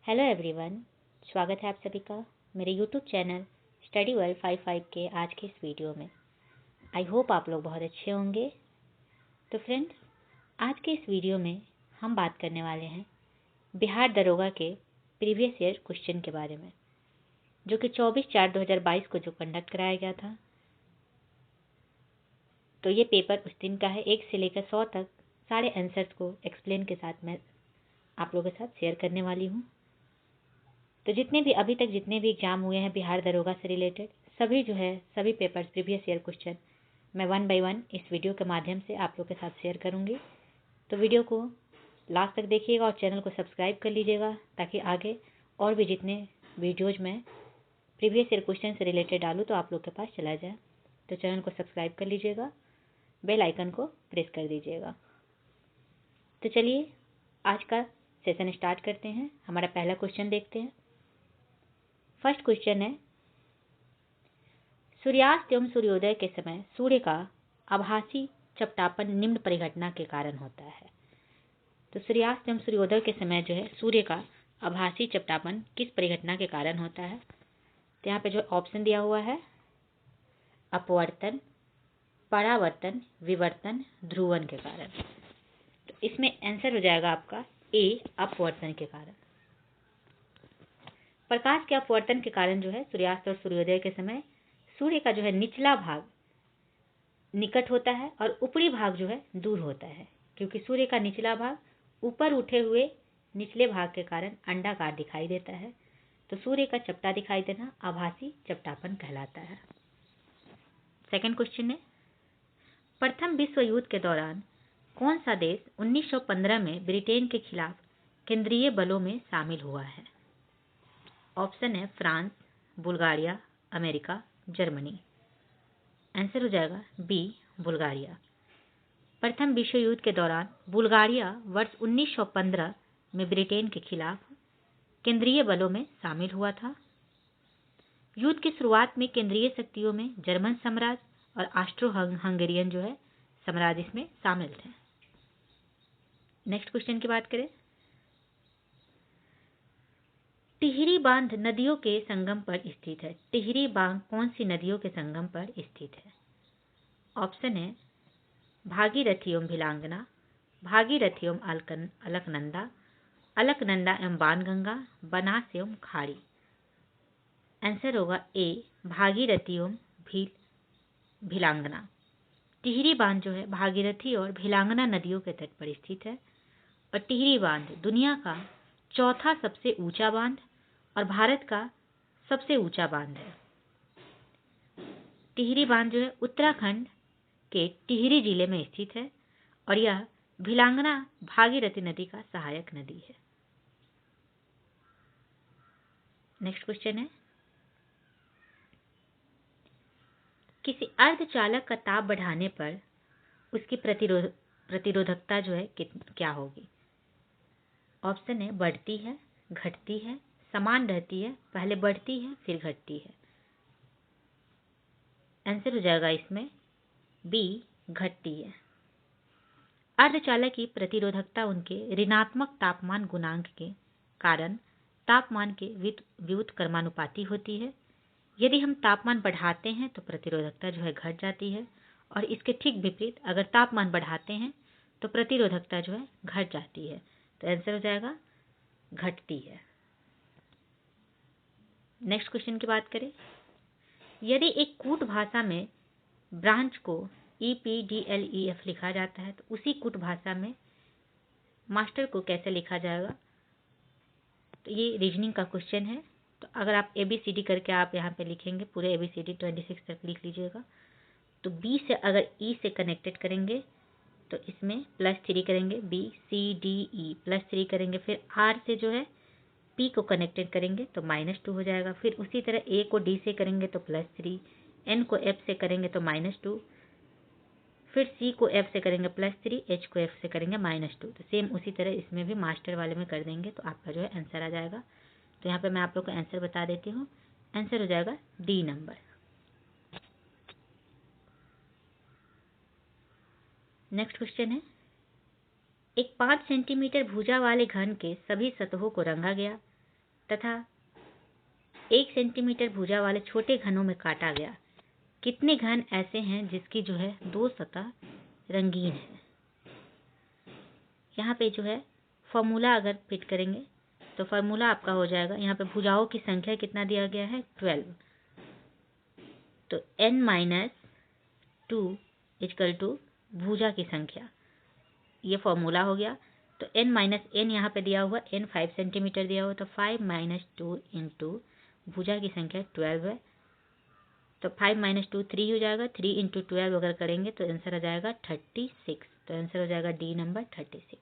Hello everyone, स्वागत है आप सभी का मेरे यूट्यूब चैनल स्टडी वर्ल्ड 55 के आज के इस वीडियो में। आई होप आप लोग बहुत अच्छे होंगे। तो फ्रेंड्स, आज के इस वीडियो में हम बात करने वाले हैं बिहार दरोगा के प्रीवियस ईयर क्वेश्चन के बारे में, जो कि 24/4/2022 को जो कंडक्ट कराया गया था। तो ये पेपर उस दिन का है। 1 से लेकर 100 तक सारे आंसर्स को एक्सप्लेन के साथ मैं आप लोगों के साथ शेयर करने वाली हूँ। तो अभी तक जितने भी एग्जाम हुए हैं बिहार दरोगा से रिलेटेड, सभी पेपर्स प्रीवियस ईयर क्वेश्चन मैं 1 बाय 1 इस वीडियो के माध्यम से आप लोग के साथ शेयर करूंगी। तो वीडियो को लास्ट तक देखिएगा और चैनल को सब्सक्राइब कर लीजिएगा, ताकि आगे और भी जितने वीडियोज में प्रीवियस ईयर क्वेश्चन से रिलेटेड डालूँ तो आप लोग के पास चला जाए। तो चैनल को सब्सक्राइब कर लीजिएगा, बेल आइकन को प्रेस कर दीजिएगा। तो चलिए आज का सेशन स्टार्ट करते हैं। हमारा पहला क्वेश्चन देखते हैं। फर्स्ट क्वेश्चन है, सूर्यास्त एवं सूर्योदय के समय सूर्य का आभासी चपटापन निम्न परिघटना के कारण होता है। तो सूर्यास्त एवं सूर्योदय के समय जो है सूर्य का आभासी चपटापन किस परिघटना के कारण होता है? तो यहाँ पे जो ऑप्शन दिया हुआ है, अपवर्तन, परावर्तन, विवर्तन, ध्रुवन के कारण। तो इसमें आंसर हो जाएगा आपका ए, अपवर्तन के कारण। प्रकाश के अपवर्तन के कारण जो है सूर्यास्त और सूर्योदय के समय सूर्य का जो है निचला भाग निकट होता है और ऊपरी भाग जो है दूर होता है, क्योंकि सूर्य का निचला भाग ऊपर उठे हुए निचले भाग के कारण अंडाकार दिखाई देता है। तो सूर्य का चपटा दिखाई देना आभासी चपटापन कहलाता है। सेकंड क्वेश्चन है, प्रथम विश्व युद्ध के दौरान कौन सा देश 1915 में ब्रिटेन के खिलाफ केंद्रीय बलों में शामिल हुआ है? ऑप्शन है France, Bulgaria, America, Germany. Answer हो जाएगा बी, बुल्गारिया। प्रथम विश्व युद्ध के दौरान बुल्गारिया वर्ष 1915 में ब्रिटेन के खिलाफ केंद्रीय बलों में शामिल हुआ था। युद्ध की शुरुआत में केंद्रीय शक्तियों में जर्मन साम्राज्य और ऑस्ट्रो हंगेरियन जो है साम्राज्य इसमें शामिल थे। नेक्स्ट क्वेश्चन की बात करें, टिहरी बांध नदियों के संगम पर स्थित है। टिहरी बांध कौन सी नदियों के संगम पर स्थित है? ऑप्शन है भागीरथी एवं भिलांगना, भागीरथी एवं अलकनंदा, अलकनंदा एवं बाणगंगा, बनास एवं खाड़ी। आंसर होगा ए, भागीरथी एवं भिलांगना। टिहरी बांध जो है भागीरथी और भिलांगना नदियों के तट पर स्थित है और टिहरी बांध दुनिया का चौथा सबसे ऊंचा बांध और भारत का सबसे ऊंचा बांध है। टिहरी बांध जो है उत्तराखंड के टिहरी जिले में स्थित है और यह भिलांगना भागीरथी नदी का सहायक नदी है। नेक्स्ट क्वेश्चन है, किसी अर्धचालक का ताप बढ़ाने पर उसकी प्रतिरोधकता जो है क्या होगी? ऑप्शन है बढ़ती है, घटती है, समान रहती है, पहले बढ़ती है फिर घटती है। आंसर हो जाएगा इसमें बी, घटती है। अर्धचालक की प्रतिरोधकता उनके ऋणात्मक तापमान गुणांक के कारण तापमान के व्युत्क्रमानुपाती होती है। यदि हम तापमान बढ़ाते हैं तो प्रतिरोधकता जो है घट जाती है और इसके ठीक विपरीत अगर तापमान बढ़ाते हैं तो प्रतिरोधकता जो है घट जाती है। तो आंसर हो जाएगा घटती है। नेक्स्ट क्वेश्चन की बात करें, यदि एक कूट भाषा में ब्रांच को EPDLEF लिखा जाता है तो उसी कूट भाषा में मास्टर को कैसे लिखा जाएगा? तो ये रीजनिंग का क्वेश्चन है। तो अगर आप ABCD करके आप यहाँ पे लिखेंगे, पूरे ABCD 26 तक लिख लीजिएगा। तो B से अगर E से कनेक्टेड करेंगे तो इसमें +3 करेंगे, BCDE +3 करेंगे, फिर R से जो है P को कनेक्टेड करेंगे तो -2 हो जाएगा। फिर उसी तरह A को D से करेंगे तो +3, N को F से करेंगे तो -2, फिर C को F से करेंगे +3, H को F से करेंगे -2। तो सेम उसी तरह इसमें भी मास्टर वाले में कर देंगे तो आपका जो है आंसर आ जाएगा। तो यहाँ पे मैं आप लोग को आंसर बता देती हूँ। आंसर हो जाएगा डी नंबर। नेक्स्ट क्वेश्चन है, एक 5 सेंटीमीटर भुजा वाले घन के सभी सतहों को रंगा गया। तथा 1 सेंटीमीटर भुजा वाले छोटे घनों में काटा गया। कितने घन ऐसे हैं जिसकी जो है 2 सतह रंगीन है। यहाँ पे जो है फॉर्मूला अगर फिट करेंगे तो फॉर्मूला आपका हो जाएगा, यहाँ पे भुजाओं की संख्या कितना दिया गया है 12, तो n-2 इक्वल टू भुजा की संख्या, ये फॉर्मूला हो गया। तो n यहाँ पे दिया हुआ n 5 सेंटीमीटर दिया हुआ, तो 5 - 2 इंटू भुजा की संख्या 12 है, तो 5 - 2 3 हो जाएगा, 3 इंटू 12 अगर करेंगे तो आंसर आ जाएगा 36, तो आंसर हो जाएगा डी नंबर 36।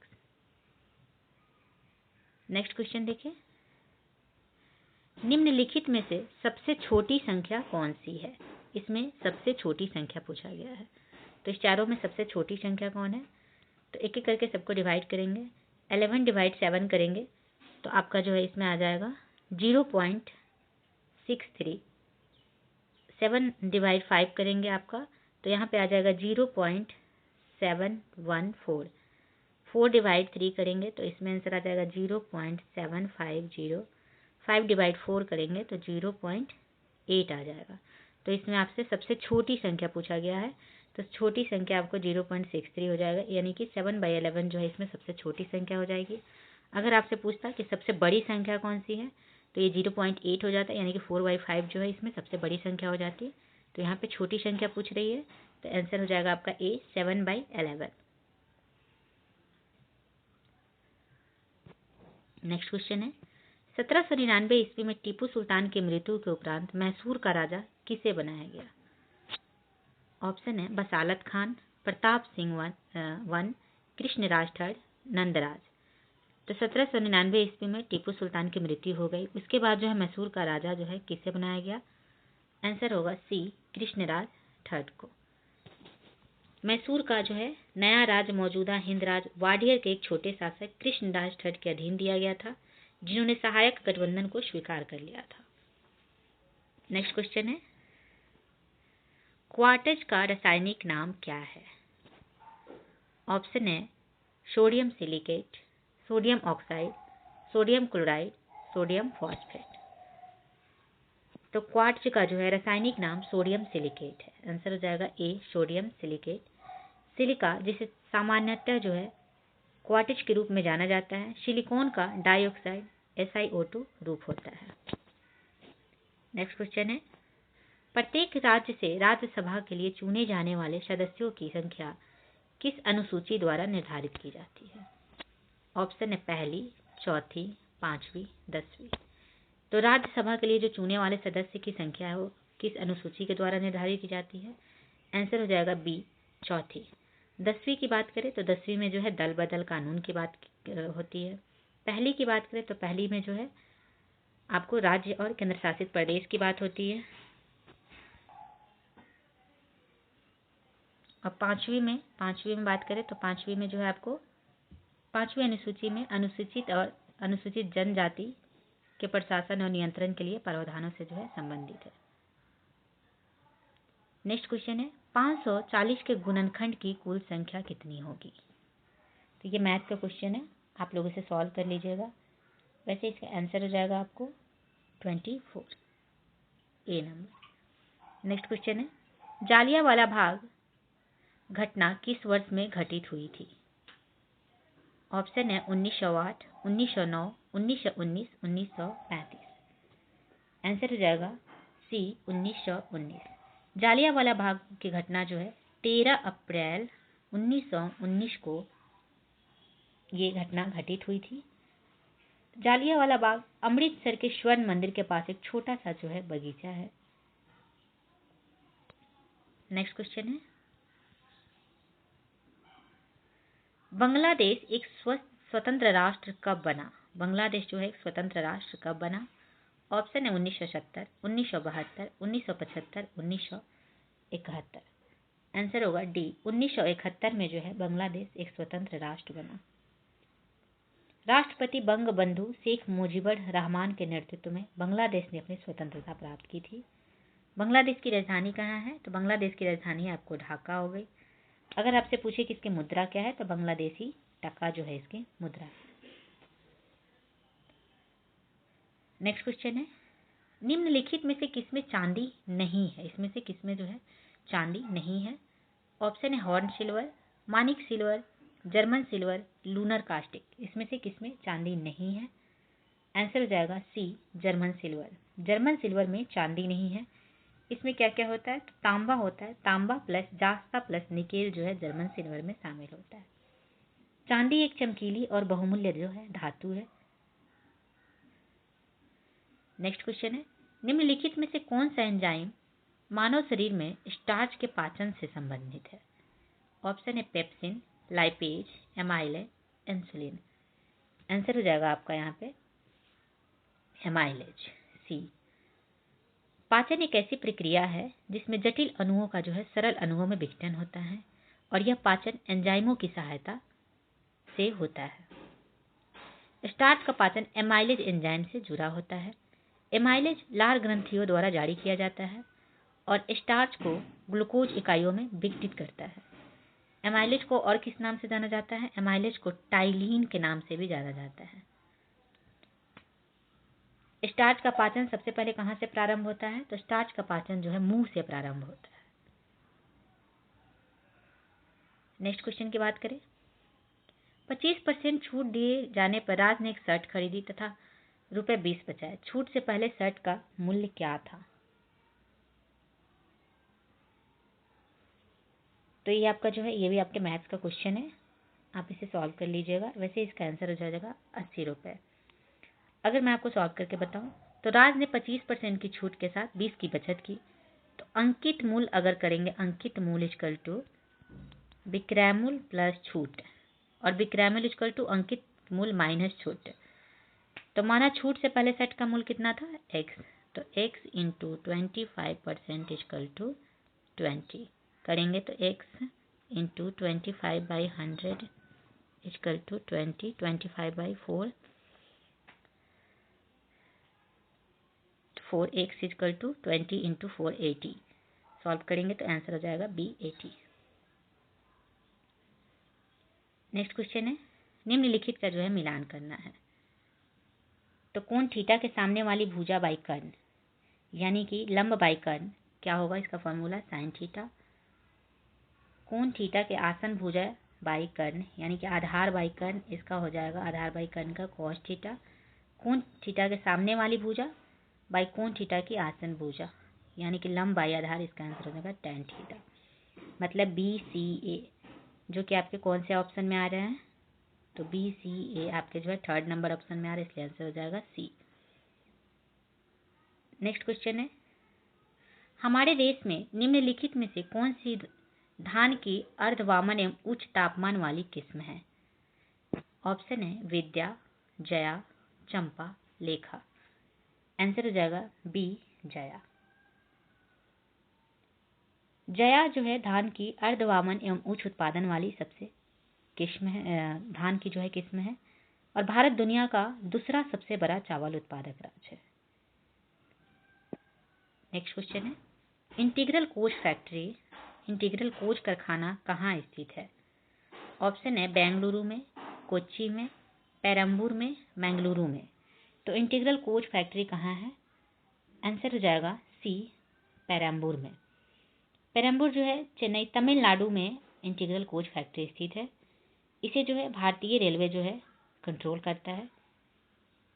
नेक्स्ट क्वेश्चन देखिए, निम्नलिखित में से सबसे छोटी संख्या कौन सी है। इसमें सबसे छोटी संख्या पूछा गया है, तो इस चारों में सबसे छोटी संख्या कौन है। तो एक एक करके सबको डिवाइड करेंगे। 11 / 7 करेंगे तो आपका जो है इसमें आ जाएगा 0.63। 7 / 5 करेंगे आपका तो यहाँ पे आ जाएगा 0.714। 4 / 3 करेंगे तो इसमें आंसर आ जाएगा 0.750। 5 / 4 करेंगे तो 0.8 आ जाएगा। तो इसमें आपसे सबसे छोटी संख्या पूछा गया है, तो छोटी संख्या आपको 0.63 हो जाएगा, यानी कि 7/11 जो है इसमें सबसे छोटी संख्या हो जाएगी। अगर आपसे पूछता कि सबसे बड़ी संख्या कौन सी है तो ये 0.8 हो जाता है, यानी कि 4/5 जो है इसमें सबसे बड़ी संख्या हो जाती है। तो यहाँ पे छोटी संख्या पूछ रही है, तो आंसर हो जाएगा आपका ए 7/11। नेक्स्ट क्वेश्चन है, 1799 ईस्वी में टीपू सुल्तान की मृत्यु के उपरांत मैसूर का राजा किसे बनाया गया। ऑप्शन है बसालत खान, प्रताप सिंह वन, कृष्णराज थर्ड, नंदराज। तो 1799 ईस्वी में टीपू सुल्तान की मृत्यु हो गई, उसके बाद जो है मैसूर का राजा जो है किसे बनाया गया। आंसर होगा सी कृष्णराज थर्ड को। मैसूर का जो है नया राज्य मौजूदा हिंद राज वाडियर के एक छोटे शासक कृष्णराज थर्ड के अधीन दिया गया था, जिन्होंने सहायक गठबंधन को स्वीकार कर लिया था। नेक्स्ट क्वेश्चन है, क्वार्टज का रासायनिक नाम क्या है। ऑप्शन है sodium silicate, sodium oxide, sodium chloride, sodium phosphate. तो क्वार्ट्ज का जो है रासायनिक नाम सोडियम सिलिकेट है, आंसर हो जाएगा ए सोडियम सिलिकेट। सिलिका जिसे सामान्यतः जो है क्वार्ट्ज के रूप में जाना जाता है, सिलिकॉन का डाइऑक्साइड SiO2 रूप होता है। नेक्स्ट क्वेश्चन है, प्रत्येक राज्य से राज्यसभा के लिए चुने जाने वाले सदस्यों की संख्या किस अनुसूची द्वारा निर्धारित की जाती है। ऑप्शन है पहली, चौथी, 5वीं, 10वीं। तो राज्यसभा के लिए जो चुने वाले सदस्य की संख्या है वो किस अनुसूची के द्वारा निर्धारित की जाती है। आंसर हो जाएगा बी चौथी। 10वीं की बात करें तो 10वीं में जो है दल बदल कानून की बात होती है। पहली की बात करें तो पहली में जो है आपको राज्य और केंद्र शासित प्रदेश की बात होती है, और पांचवी में बात करें तो पांचवी में जो है आपको पांचवी अनुसूची में अनुसूचित और अनुसूचित जनजाति के प्रशासन और नियंत्रण के लिए प्रावधानों से जो है संबंधित है। नेक्स्ट क्वेश्चन है, 540 के गुणनखंड की कुल संख्या कितनी होगी। तो ये मैथ का क्वेश्चन है, आप लोग इसे सॉल्व कर लीजिएगा। वैसे इसका आंसर हो जाएगा आपको 24, ए नंबर। नेक्स्ट क्वेश्चन है, जालियांवाला बाग घटना किस वर्ष में घटित हुई थी। ऑप्शन है 1908, 1909, 1919, 1935। आंसर हो जाएगा सी 1919। जालियांवाला बाग की घटना जो है 13 अप्रैल 1919 को ये घटना घटित हुई थी। जालियांवाला बाग अमृतसर के स्वर्ण मंदिर के पास एक छोटा सा जो है बगीचा है। नेक्स्ट क्वेश्चन है, बांग्लादेश एक स्वतंत्र राष्ट्र कब बना। बांग्लादेश जो है एक स्वतंत्र राष्ट्र कब बना। ऑप्शन है 1970, 1972, 1975, 1971। आंसर होगा डी 1971 में जो है बांग्लादेश एक स्वतंत्र राष्ट्र बना। राष्ट्रपति बंगबंधु शेख मुजीबुर रहमान के नेतृत्व में बांग्लादेश ने अपनी स्वतंत्रता प्राप्त की थी। बांग्लादेश की राजधानी कहाँ है, तो बांग्लादेश की राजधानी आपको ढाका हो गई। अगर आपसे पूछे कि इसकी मुद्रा क्या है तो बांग्लादेशी टका जो है इसकी मुद्रा है। नेक्स्ट क्वेश्चन है, निम्नलिखित में से किसमें चांदी नहीं है? इसमें से किसमें जो है चांदी नहीं है? ऑप्शन है horn silver, Manik silver, German silver, lunar caustic. इसमें से किसमें चांदी नहीं है? आंसर हो जाएगा सी, जर्मन सिल्वर। जर्मन सिल्वर में चांदी नहीं है। इसमें क्या क्या होता है? तांबा होता है, तांबा प्लस जास्ता प्लस निकेल जो है जर्मन सिल्वर में शामिल होता है। चांदी एक चमकीली और बहुमूल्य जो है धातु है। नेक्स्ट क्वेश्चन है, निम्नलिखित में से कौन सा एंजाइम मानव शरीर में स्टार्च के पाचन से संबंधित है? ऑप्शन है pepsin, lipase, amylase, insulin. Answer हो जाएगा आपका यहाँ पे एमाइलेज, सी। पाचन एक ऐसी प्रक्रिया है जिसमें जटिल अणुओं का जो है सरल अणुओं में विघटन होता है और यह पाचन एंजाइमों की सहायता से होता है। स्टार्च का पाचन एमाइलेज एंजाइम से जुड़ा होता है। एमाइलेज लार ग्रंथियों द्वारा जारी किया जाता है और स्टार्च को ग्लूकोज इकाइयों में विघटित करता है। एमाइलेज को और किस नाम से जाना जाता है? एमाइलेज को टाइलिन के नाम से भी जाना जाता है। स्टार्च का पाचन सबसे पहले कहाँ से प्रारंभ होता है? तो स्टार्च का पाचन जो है मुंह से प्रारंभ होता है। नेक्स्ट क्वेश्चन की बात करें, 25% छूट दिए जाने पर राज ने एक शर्ट खरीदी तथा ₹20 बचाए। छूट से पहले शर्ट का मूल्य क्या था? तो ये आपका जो है ये भी आपके मैथ्स का क्वेश्चन है, आप इसे सॉल्व कर लीजिएगा। वैसे इसका आंसर हो जाएगा 80 रुपये। अगर मैं आपको सॉल्व करके बताऊं तो राज ने 25% की छूट के साथ 20 की बचत की। तो अंकित मूल्य अगर करेंगे, अंकित मूल्य इक्वल टू विक्रय मूल्य प्लस छूट, और विक्रय मूल्य इक्वल टू अंकित मूल्य माइनस छूट। तो माना छूट से पहले सेट का मूल्य कितना था? x। तो x इंटू 25% इक्वल टू 20 करेंगे तो x into 25/100 equal to 20, 25/4, 4x equal to 20 into 4 80। Solve करेंगे तो आंसर हो जाएगा B 80। नेक्स्ट क्वेश्चन है, निम्नलिखित का जो है मिलान करना है। तो कोण थीटा के सामने वाली भुजा बाई कर्ण यानी कि लंब बाई कर्ण क्या होगा? इसका फॉर्मूला साइन थीटा। कोण थीटा के आसन भुजा बाई कर्ण यानी कि आधार बाई कर्ण, इसका हो जाएगा आधार बाई कर्ण का कॉस थीटा। कोण थीटा के सामने वाली भुजा बाई कोण थीटा की आसन भुजा यानी कि लंब बाई आधार, इसका आंसर हो जाएगा tan थीटा। मतलब BCA जो कि आपके कौन से ऑप्शन में आ रहे हैं? तो BCA आपके जो है 3rd नंबर ऑप्शन में आ रहा है, इसलिए आंसर हो जाएगा C। नेक्स्ट क्वेश्चन है, हमारे देश में निम्नलिखित में से कौन सी धान की अर्धवामन एवं उच्च तापमान वाली किस्म है? ऑप्शन है विद्या, जया, चंपा, लेखा। आंसर हो जाएगा B, जया। जया जो है धान की अर्धवामन एवं उच्च उत्पादन वाली सबसे किस्म है, धान की जो है किस्म है, और भारत दुनिया का दूसरा सबसे बड़ा चावल उत्पादक राज्य है। नेक्स्ट क्वेश्चन है, integral coach factory, integral coach कारखाना कहाँ स्थित है? ऑप्शन है बेंगलुरु में, कोच्चि में, पेरम्बूर में, मंगलुरु में। तो इंटीग्रल कोच फैक्ट्री कहाँ है? आंसर हो जाएगा सी, पेरम्बूर में। पेरम्बूर जो है चेन्नई तमिलनाडु में इंटीग्रल कोच फैक्ट्री स्थित है। इसे जो है भारतीय रेलवे जो है कंट्रोल करता है।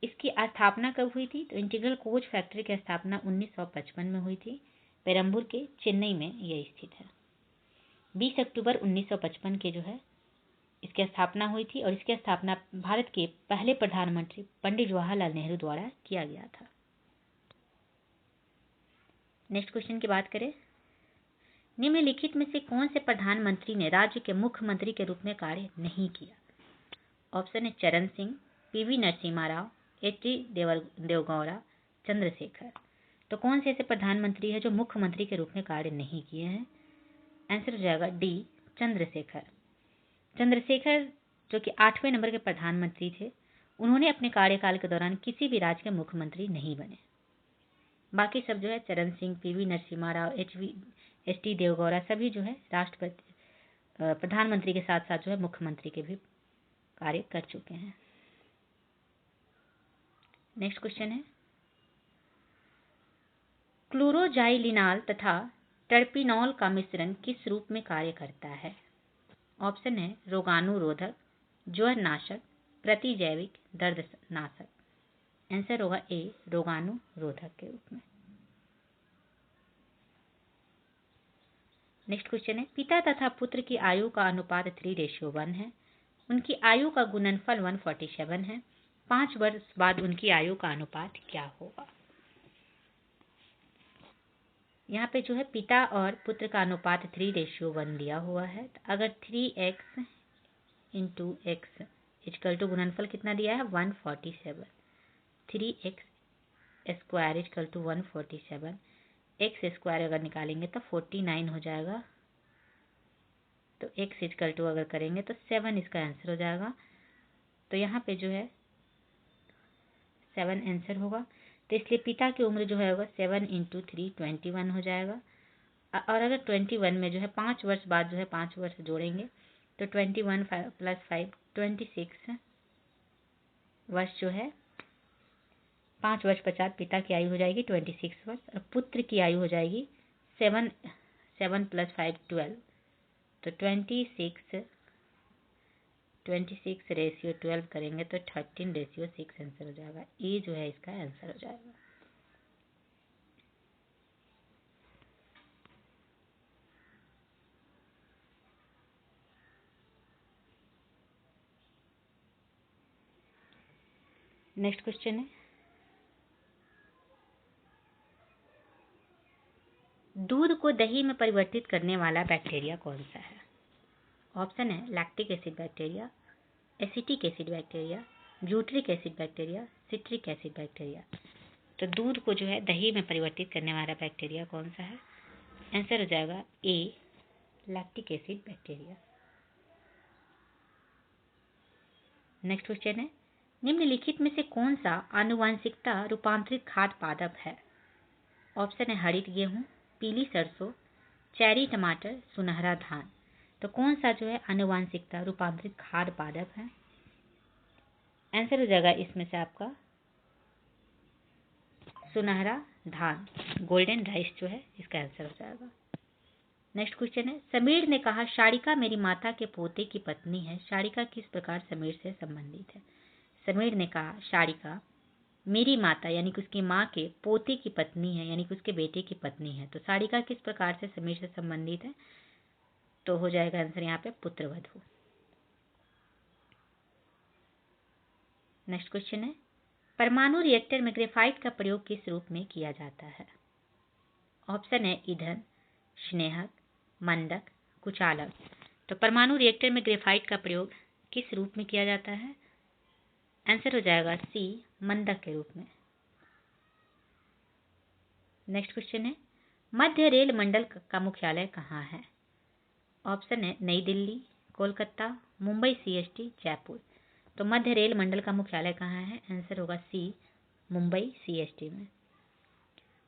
इसकी स्थापना कब हुई थी? तो इंटीग्रल कोच फैक्ट्री की स्थापना 1955 में हुई थी। पेरम्बूर के चेन्नई में यह स्थित है। 20 अक्टूबर 1955 के जो है इसकी स्थापना हुई थी और इसकी स्थापना भारत के पहले प्रधानमंत्री पंडित जवाहरलाल नेहरू द्वारा किया गया था। नेक्स्ट क्वेश्चन की बात करें, निम्नलिखित में से कौन से प्रधानमंत्री ने राज्य के मुख्यमंत्री के रूप में कार्य नहीं किया? ऑप्शन है चरण सिंह, PV नरसिम्हा राव, HD देवगौड़ा, चंद्रशेखर। तो कौन से ऐसे प्रधानमंत्री है जो मुख्यमंत्री के रूप में कार्य नहीं किए हैं? आंसर हो जाएगा D, चंद्रशेखर। चंद्रशेखर जो कि 8वें नंबर के प्रधानमंत्री थे, उन्होंने अपने कार्यकाल के दौरान किसी भी राज्य के मुख्यमंत्री नहीं बने। बाकी सब जो है चरण सिंह, PV नरसिम्हा राव, HD देवगौड़ा सभी जो है राष्ट्रपति प्रधानमंत्री के साथ साथ जो है मुख्यमंत्री के भी कार्य कर चुके हैं। नेक्स्ट क्वेश्चन है, क्लोरोजाइलिनाल तथा टर्पिनॉल का मिश्रण किस रूप में कार्य करता है? ऑप्शन है रोगाणुरोधक, ज्वरनाशक, प्रतिजैविक, दर्दनाशक। आंसर होगा ए, रोगाणुरोधक के रूप में। नेक्स्ट क्वेश्चन है, पिता तथा पुत्र की आयु का अनुपात 3:1 है। उनकी आयु का गुणनफल 147 है। 5 वर्ष बाद उनकी आयु का अनुपात क्या होगा? यहाँ पे जो है पिता और पुत्र का अनुपात 3:1 दिया हुआ है। तो अगर 3x into x is equal to गुणनफल कितना दिया है? 147। 3x square equal to 147, x square अगर निकालेंगे तो 49 हो जाएगा। तो x इजकल टू अगर करेंगे तो 7 इसका आंसर हो जाएगा। तो यहाँ पे जो है 7 आंसर होगा। तो इसलिए पिता की उम्र जो है होगा 7 इंटू 3 21 हो जाएगा। और अगर 21 में जो है 5 वर्ष बाद जो है 5 वर्ष जोड़ेंगे तो 21 प्लस 5 26 वर्ष जो है 5 वर्ष पश्चात पिता की आयु हो जाएगी 26 वर्ष और पुत्र की आयु हो जाएगी 7 प्लस 5 12। तो 26 रेशियो 12 करेंगे तो 13:6 आंसर हो जाएगा। ये जो है इसका आंसर हो जाएगा। नेक्स्ट क्वेश्चन है, दूध को दही में परिवर्तित करने वाला बैक्टीरिया कौन सा है? ऑप्शन है lactic acid bacteria, acetic acid bacteria, butyric acid bacteria, citric acid bacteria. तो दूध को जो है दही में परिवर्तित करने वाला बैक्टीरिया कौन सा है? आंसर हो जाएगा A, lactic acid bacteria. Next question है, निम्नलिखित में से कौन सा आनुवांशिकता रूपांतरित खाद्य पादप है? ऑप्शन है हरित गेहूं, पीली सरसों, चेरी टमाटर, सुनहरा धान। तो कौन सा जो है आनुवांशिकता रूपांतरित खाद्य पादप है? आंसर हो जाएगा इसमें से आपका सुनहरा धान, गोल्डन राइस जो है इसका आंसर हो जाएगा। नेक्स्ट क्वेश्चन है, समीर ने कहा शारिका मेरी माता के पोते की पत्नी है। शारिका किस प्रकार समीर से संबंधित है? समीर ने कहा शारिका मेरी माता यानी कि उसकी माँ के पोते की पत्नी है, यानी कि उसके बेटे की पत्नी है। तो शारिका किस प्रकार से समीर से संबंधित है? तो हो जाएगा आंसर यहाँ पे पुत्रवधू। नेक्स्ट क्वेश्चन है, परमाणु रिएक्टर में ग्रेफाइट का प्रयोग किस रूप में किया जाता है? ऑप्शन है ईंधन, स्नेहक, मंदक, कुचालक। तो परमाणु रिएक्टर में ग्रेफाइट का प्रयोग किस रूप में किया जाता है? आंसर हो जाएगा सी, मंदक के रूप में। नेक्स्ट क्वेश्चन है, मध्य रेल मंडल का मुख्यालय कहाँ है? ऑप्शन है नई दिल्ली, कोलकाता, मुंबई सीएसटी, जयपुर। तो मध्य रेल मंडल का मुख्यालय कहाँ है? आंसर होगा सी, मुंबई सीएसटी में।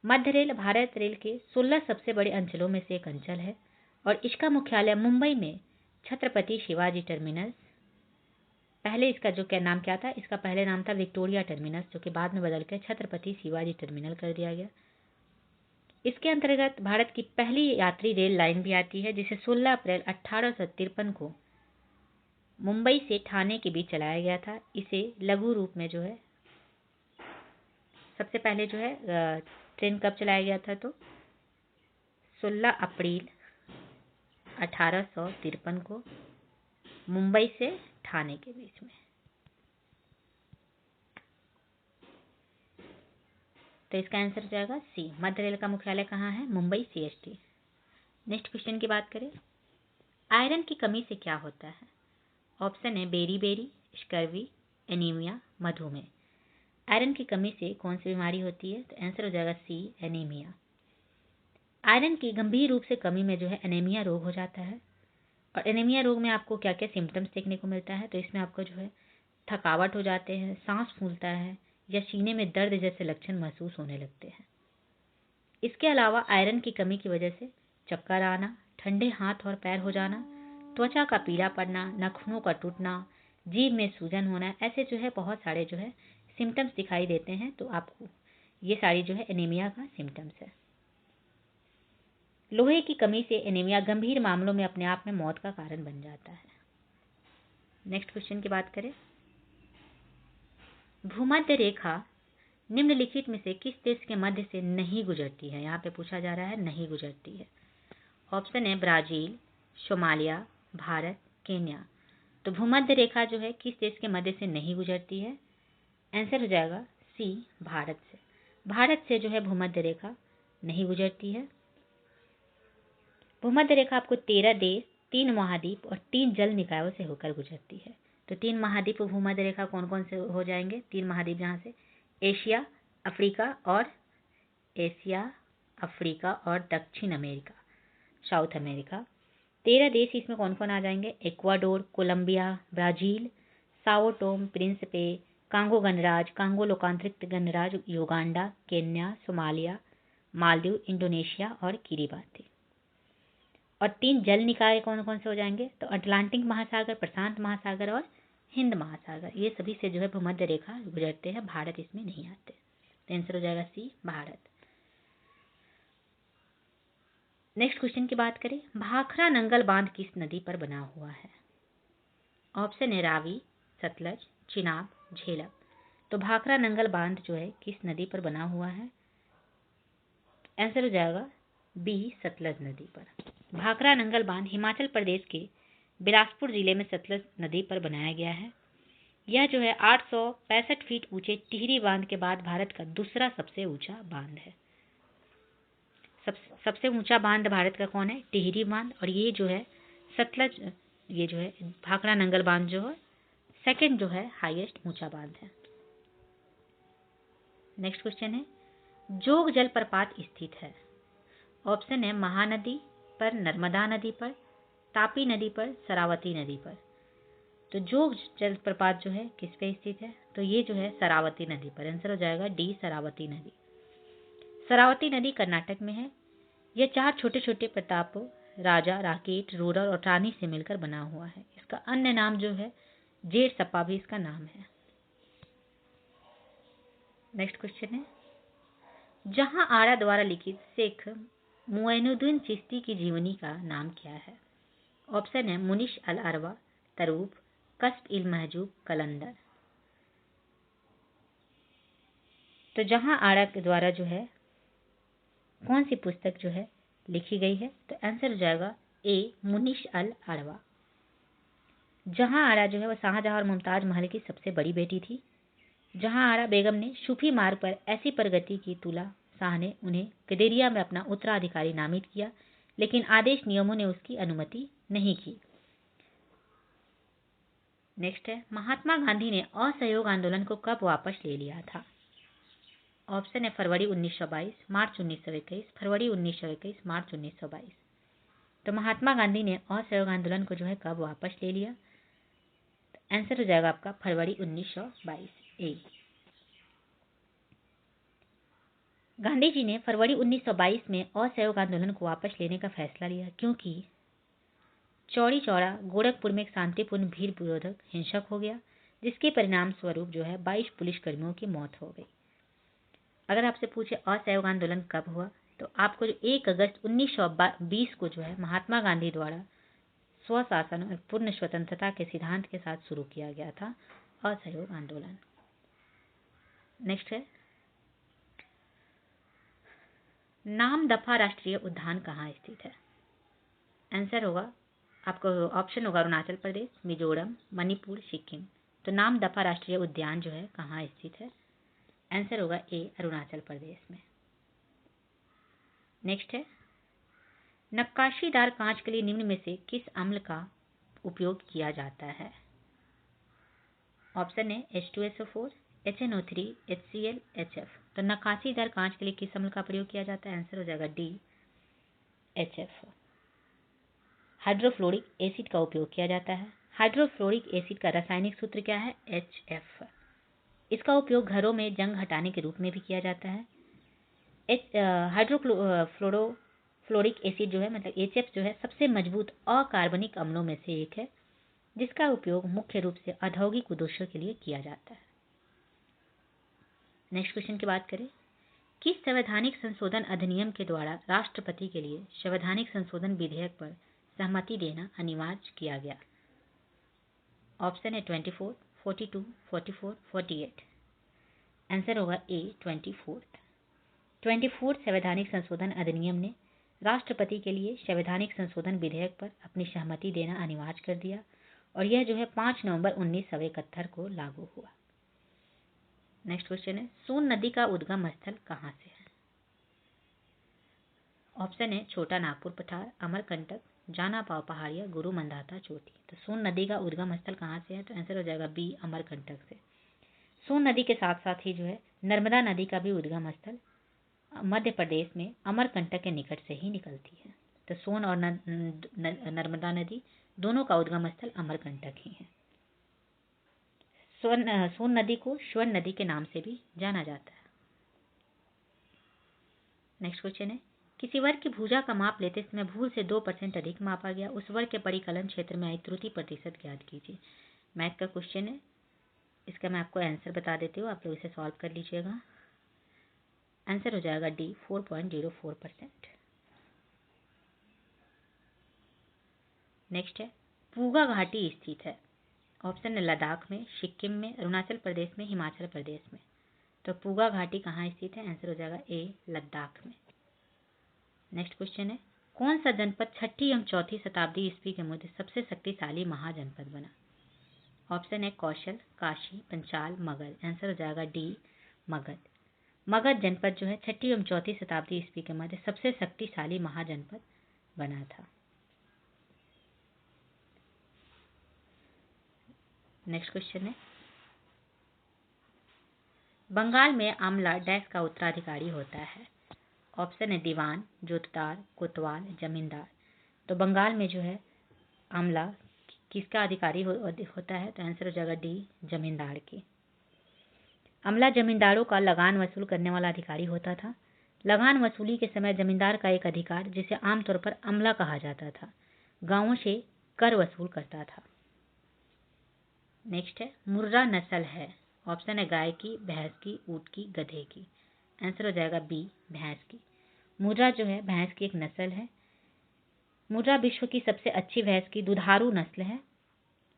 मध्य रेल भारत रेल के 16 सबसे बड़े अंचलों में से एक अंचल है और इसका मुख्यालय मुंबई में छत्रपति शिवाजी टर्मिनस। पहले इसका जो क्या नाम क्या था? इसका पहले नाम था विक्टोरिया टर्मिनस, जो कि बाद में बदल कर छत्रपति शिवाजी टर्मिनल कर दिया गया। इसके अंतर्गत भारत की पहली यात्री रेल लाइन भी आती है, जिसे 16 अप्रैल 1853 को मुंबई से ठाणे के बीच चलाया गया था। इसे लघु रूप में जो है सबसे पहले जो है ट्रेन कब चलाया गया था? तो 16 अप्रैल 1853 को मुंबई से ठाणे के बीच में। तो इसका आंसर हो जाएगा सी, मध्य रेल का मुख्यालय कहाँ है? मुंबई सीएसटी। नेक्स्ट क्वेश्चन की बात करें, आयरन की कमी से क्या होता है? ऑप्शन है बेरी, स्कर्वी, एनीमिया, मधुमेह। आयरन की कमी से कौन सी बीमारी होती है? तो आंसर हो जाएगा सी, एनीमिया। आयरन की गंभीर रूप से कमी में जो है एनीमिया रोग हो जाता है। और एनीमिया रोग में आपको क्या क्या सिम्टम्स देखने को मिलता है? तो इसमें आपको जो है थकावट हो जाते हैं, सांस फूलता है या सीने में दर्द जैसे लक्षण महसूस होने लगते हैं। इसके अलावा आयरन की कमी की वजह से चक्कर आना, ठंडे हाथ और पैर हो जाना, त्वचा का पीला पड़ना, नाखूनों का टूटना, जीभ में सूजन होना, ऐसे जो है बहुत सारे जो है सिम्टम्स दिखाई देते हैं। तो आपको ये सारी जो है एनीमिया का सिम्टम्स है। लोहे की कमी से एनीमिया गंभीर मामलों में अपने आप में मौत का कारण बन जाता है। नेक्स्ट क्वेश्चन की बात करें, भूमध्य रेखा निम्नलिखित में से किस देश के मध्य से नहीं गुजरती है? यहाँ पे पूछा जा रहा है नहीं गुजरती है। ऑप्शन है ब्राजील, सोमालिया, भारत, केन्या। तो भूमध्य रेखा जो है किस देश के मध्य से नहीं गुजरती है? आंसर हो जाएगा सी, भारत से। भारत से जो है भूमध्य रेखा नहीं गुजरती है। भूमध्य रेखा आपको 13 देश, 3 महाद्वीप और 3 जल निकायों से होकर गुजरती है। तो 3 महाद्वीप भूमध्य रेखा कौन कौन से हो जाएंगे? 3 महाद्वीप जहाँ से एशिया, अफ्रीका और दक्षिण अमेरिका, साउथ अमेरिका। 13 देश इसमें कौन कौन आ जाएंगे? Ecuador, Colombia, Brazil, Sao Tome Principe, Congo गणराज्य, कांगो लोकांतरित गणराज्य, युगांडा, केन्या, सोमालिया, मालदीव, इंडोनेशिया और किरिबाती। और 3 जल निकाय कौन कौन से हो जाएंगे? तो अटलांटिक महासागर, प्रशांत महासागर और हिंद महासागर। ये सभी से जो है भूमध्य रेखा गुजरते हैं, भारत इसमें नहीं आते। तो आंसर हो जाएगा सी, भारत। नेक्स्ट क्वेश्चन की बात करें, भाखड़ा नंगल बांध किस नदी पर बना हुआ है? ऑप्शन है रावी, सतलज, चिनाब, झेलम। तो भाखड़ा नंगल बांध जो है किस नदी पर बना हुआ है? आंसर हो जाएगा बी, सतलज नदी पर। भाखड़ा नंगल बांध हिमाचल प्रदेश के बिलासपुर जिले में सतलज नदी पर बनाया गया है। यह जो है 865 फीट ऊंचे टिहरी बांध के बाद भारत का दूसरा सबसे ऊंचा बांध है। सबसे ऊंचा बांध भारत का कौन है? टिहरी बांध। और ये जो है सतलज, ये जो है भाखड़ा नंगल बांध जो है सेकंड जो है हाईएस्ट ऊंचा बांध है। नेक्स्ट क्वेश्चन है, जोग जलप्रपात स्थित है? ऑप्शन है महानदी पर, नर्मदा नदी पर, तापी नदी पर, शरावती नदी पर। तो जोग जलप्रपात जो है किस पे स्थित है? तो ये जो है शरावती नदी पर। आंसर हो जाएगा डी, शरावती नदी। शरावती नदी कर्नाटक में है। यह 4 छोटे छोटे प्रतापों, राजा, राकेट, रूरल और रानी से मिलकर बना हुआ है। इसका अन्य नाम जो है जेठ सप्पा भी इसका नाम है। नेक्स्ट क्वेश्चन है, जहां आरा द्वारा लिखित शेख मुइनुद्दीन चिश्ती की जीवनी का नाम क्या है? ऑप्शन है मुनिश अल अरवा, तरूब, कस्ब इल महजूब, कलंदर। तो जहां आरा के द्वारा जो है कौन सी पुस्तक जो है लिखी गई है? तो आंसर हो जाएगा ए, मुनिश अल अरवा। जहां आरा जो है वह शाहजहां और मुमताज महल की सबसे बड़ी बेटी थी। जहां आरा बेगम ने सूफी मार्ग पर ऐसी प्रगति की तुला शाह ने उन्हें कदेरिया में अपना उत्तराधिकारी नामित किया, लेकिन आदेश नियमों ने उसकी अनुमति नहीं की। नेक्स्ट है, महात्मा गांधी ने असहयोग आंदोलन को कब वापस ले लिया था? ऑप्शन है फरवरी 1922, मार्च 1921, फरवरी 1921, मार्च 1922। तो महात्मा गांधी ने असहयोग आंदोलन को जो है कब वापस ले लिया? आंसर हो जाएगा आपका फरवरी 1922 ए। गांधी जी ने फरवरी 1922 में असहयोग आंदोलन को वापस लेने का फैसला लिया, क्योंकि चौरी चौरा गोरखपुर में एक शांतिपूर्ण भीड़ विरोधक हिंसक हो गया, जिसके परिणाम स्वरूप जो है 22 पुलिसकर्मियों की मौत हो गई। अगर आपसे पूछे असहयोग आंदोलन कब हुआ, तो आपको जो 1 अगस्त 1920 को जो है महात्मा गांधी द्वारा स्वशासन और पूर्ण स्वतंत्रता के सिद्धांत के साथ शुरू किया गया था असहयोग आंदोलन। नेक्स्ट है, नामदफा राष्ट्रीय उद्यान कहाँ स्थित है? आंसर होगा आपको, ऑप्शन होगा अरुणाचल प्रदेश, मिजोरम, मणिपुर, सिक्किम। तो नामदफा राष्ट्रीय उद्यान जो है कहाँ स्थित है? आंसर होगा ए, अरुणाचल प्रदेश में। नेक्स्ट है, नक्काशीदार कांच के लिए निम्न में से किस अम्ल का उपयोग किया जाता है? ऑप्शन है H2SO4, HNO3, HCl, HF। तो नक्काशीदार कांच के लिए किस अम्ल का प्रयोग किया जाता है? आंसर हो जाएगा डी, HF। हाइड्रोफ्लोरिक एसिड का उपयोग किया जाता है। हाइड्रोफ्लोरिक एसिड का रासायनिक सूत्र क्या है? HF। इसका उपयोग घरों में जंग हटाने के रूप में भी किया जाता है। हाइड्रोफ्लोरिक एसिड जो है मतलब HF जो है सबसे मजबूत अकार्बनिक अम्लों में से एक है, जिसका उपयोग मुख्य रूप से औद्योगिक उद्देश्यों के लिए किया जाता है। नेक्स्ट क्वेश्चन की बात करें, किस संवैधानिक संशोधन अधिनियम के द्वारा राष्ट्रपति के लिए संवैधानिक संशोधन विधेयक पर सहमति देना अनिवार्य किया गया? ऑप्शन है 24, 42, 44, 48। आंसर होगा ए 24। 24 संवैधानिक संशोधन अधिनियम ने राष्ट्रपति के लिए संवैधानिक संशोधन विधेयक पर अपनी सहमति देना अनिवार्य कर दिया और यह जो है 5 नवंबर 1971 को लागू हुआ। नेक्स्ट क्वेश्चन है, सोन नदी का उद्गम स्थल कहाँ से है? ऑप्शन है छोटा नागपुर पठार, अमरकंटक, जाना पाव पहाड़िया, गुरु मंदाता चोटी। तो सोन नदी का उद्गम स्थल कहाँ से है? तो आंसर हो जाएगा बी अमरकंटक से। सोन नदी के साथ साथ ही जो है नर्मदा नदी का भी उद्गम स्थल मध्य प्रदेश में अमरकंटक के निकट से ही निकलती है। तो सोन और नर्मदा नदी दोनों का उद्गम स्थल अमरकंटक ही है। सोन नदी को स्वर्ण नदी के नाम से भी जाना जाता है। नेक्स्ट क्वेश्चन है, किसी वर्ग की भुजा का माप लेते समय भूल से 2% अधिक मापा गया, उस वर्ग के परिकलन क्षेत्र में आई त्रुटि प्रतिशत ज्ञात कीजिए। मैथ का क्वेश्चन है, इसका मैं आपको आंसर बता देती हूँ, आप लोग इसे सॉल्व कर लीजिएगा। आंसर हो जाएगा डी 4.04%। नेक्स्ट है, पूगा घाटी स्थित है। ऑप्शन है लद्दाख में, सिक्किम में, अरुणाचल प्रदेश में, हिमाचल प्रदेश में। तो पूगा घाटी कहाँ स्थित है? आंसर हो जाएगा ए लद्दाख में। नेक्स्ट क्वेश्चन है, कौन सा जनपद 6ठी एवं 4ठी शताब्दी ईस्वी के मध्य सबसे शक्तिशाली महाजनपद बना? ऑप्शन है कौशल, काशी, पंचाल, मगध। आंसर हो जाएगा डी मगध। मगध जनपद जो है 6ठी एवं 4ठी शताब्दी ईस्वी के मध्य सबसे शक्तिशाली महाजनपद बना था। नेक्स्ट क्वेश्चन है, बंगाल में आमला डैश का उत्तराधिकारी होता है। ऑप्शन है दीवान, जोतदार, कोतवाल, जमींदार। तो बंगाल में जो है आमला किसका अधिकारी होता है? तो आंसर हो जाएगा डी जमींदार की। अमला जमींदारों का लगान वसूल करने वाला अधिकारी होता था। लगान वसूली के समय जमींदार का एक अधिकार, जिसे आमतौर पर अमला कहा जाता था, गांवों से कर वसूल करता था। नेक्स्ट है, मुर्रा नस्ल है। ऑप्शन है गाय की, भैंस की, ऊंट की, गधे की। आंसर हो जाएगा बी भैंस की। मुर्रा जो है भैंस की एक नस्ल है। मुर्रा विश्व की सबसे अच्छी भैंस की दुधारू नस्ल है।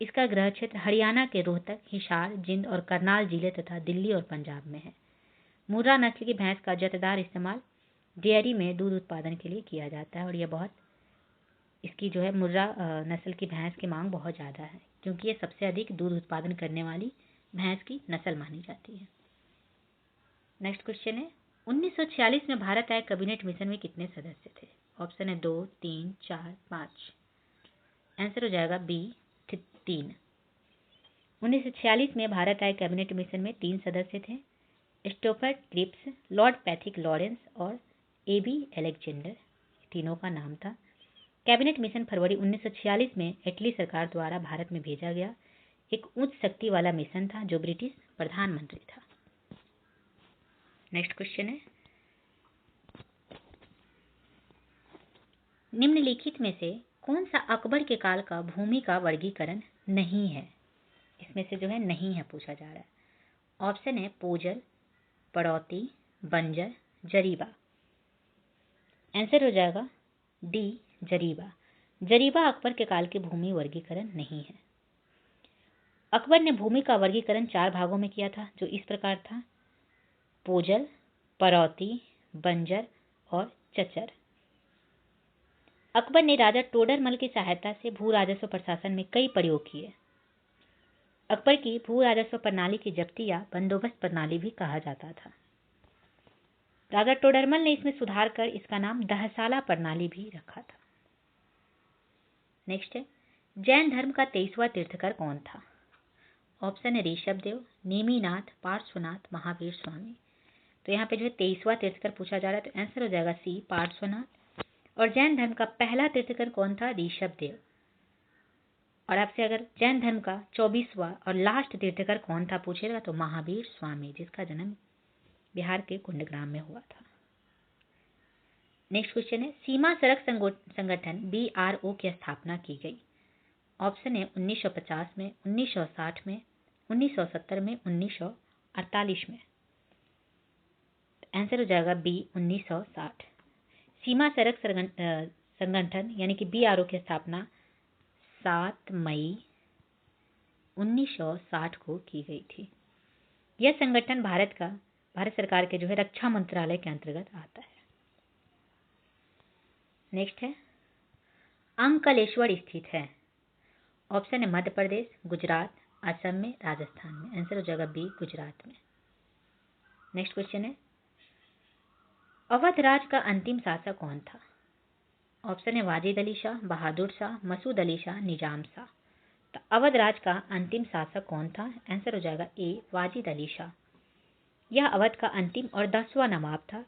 इसका गृह क्षेत्र हरियाणा के रोहतक, हिसार, जिंद और करनाल जिले तथा दिल्ली और पंजाब में है। मुर्रा नस्ल की भैंस का ज्यादातर इस्तेमाल डेयरी में दूध उत्पादन के लिए किया जाता है और यह बहुत इसकी जो है मुर्रा नस्ल की भैंस की मांग बहुत ज़्यादा है, क्योंकि ये सबसे अधिक दूध उत्पादन करने वाली भैंस की नस्ल मानी जाती है। नेक्स्ट क्वेश्चन है, 1946 में भारत आय कैबिनेट मिशन में कितने सदस्य थे? ऑप्शन है 2, 3, 4, 5। आंसर हो जाएगा बी 3। 1946 में भारत आय कैबिनेट मिशन में 3 सदस्य थे, स्टोफर्ड क्रिप्स, लॉर्ड पैथिक लॉरेंस और एबी एलेक्जेंडर, तीनों का नाम था। कैबिनेट मिशन फरवरी 1946 में इटली सरकार द्वारा भारत में भेजा गया एक उच्च शक्ति वाला मिशन था जो ब्रिटिश प्रधानमंत्री था। नेक्स्ट क्वेश्चन है, निम्नलिखित में से कौन सा अकबर के काल का भूमि का वर्गीकरण नहीं है? इसमें से जो है नहीं है पूछा जा रहा है। ऑप्शन है पोजर, पड़ौती, बंजर, जरीबा। आंसर हो जाएगा डी जरीबा। जरीबा अकबर के काल के भूमि वर्गीकरण नहीं है। अकबर ने भूमि का वर्गीकरण 4 भागों में किया था, जो इस प्रकार था: पोजर, पड़ौती, बंजर और चचर। अकबर ने राजा टोडरमल की सहायता से भू राजस्व प्रशासन में कई प्रयोग किए। अकबर की भू राजस्व प्रणाली की जब्ती या बंदोबस्त प्रणाली भी कहा जाता था। राजा टोडरमल ने इसमें सुधार कर इसका नाम दहसाला प्रणाली भी रखा था। नेक्स्ट है, जैन धर्म का 23वां तीर्थकर कौन था? ऑप्शन है ऋषभदेव, नेमिनाथ, पार्श्वनाथ, महावीर स्वामी। तो यहाँ पे जो है 23वां तीर्थकर पूछा जा रहा है, तो आंसर हो जाएगा सी पार्श्वनाथ। और जैन धर्म का पहला तीर्थकर कौन था? ऋषभदेव। और आपसे अगर जैन धर्म का 24वां और लास्ट तीर्थकर कौन था पूछेगा तो महावीर स्वामी, जिसका जन्म बिहार के कुंडग्राम में हुआ था। नेक्स्ट क्वेश्चन है, सीमा सड़क संगठन BRO की स्थापना की गई। ऑप्शन है 1950 में, 1960 में, 1970 में, 1948 में। आंसर हो जाएगा बी 1960। सीमा सड़क संगठन यानी कि BRO की स्थापना 7 मई 1960 को की गई थी। यह संगठन भारत सरकार के जो है रक्षा मंत्रालय के अंतर्गत आता है। नेक्स्ट है, अंकलेश्वर स्थित है। ऑप्शन है मध्य प्रदेश, गुजरात, असम में, राजस्थान में। आंसर हो जाएगा बी गुजरात में। नेक्स्ट क्वेश्चन है, अवध राज का अंतिम शासक कौन था? ऑप्शन है वाजिद अली शाह, बहादुर शाह, मसूद अली शाह, निजाम शाह। तो अवध राज का अंतिम शासक कौन था? आंसर हो जाएगा ए वाजिद अली शाह। यह अवध का अंतिम और 10वां नवाब था।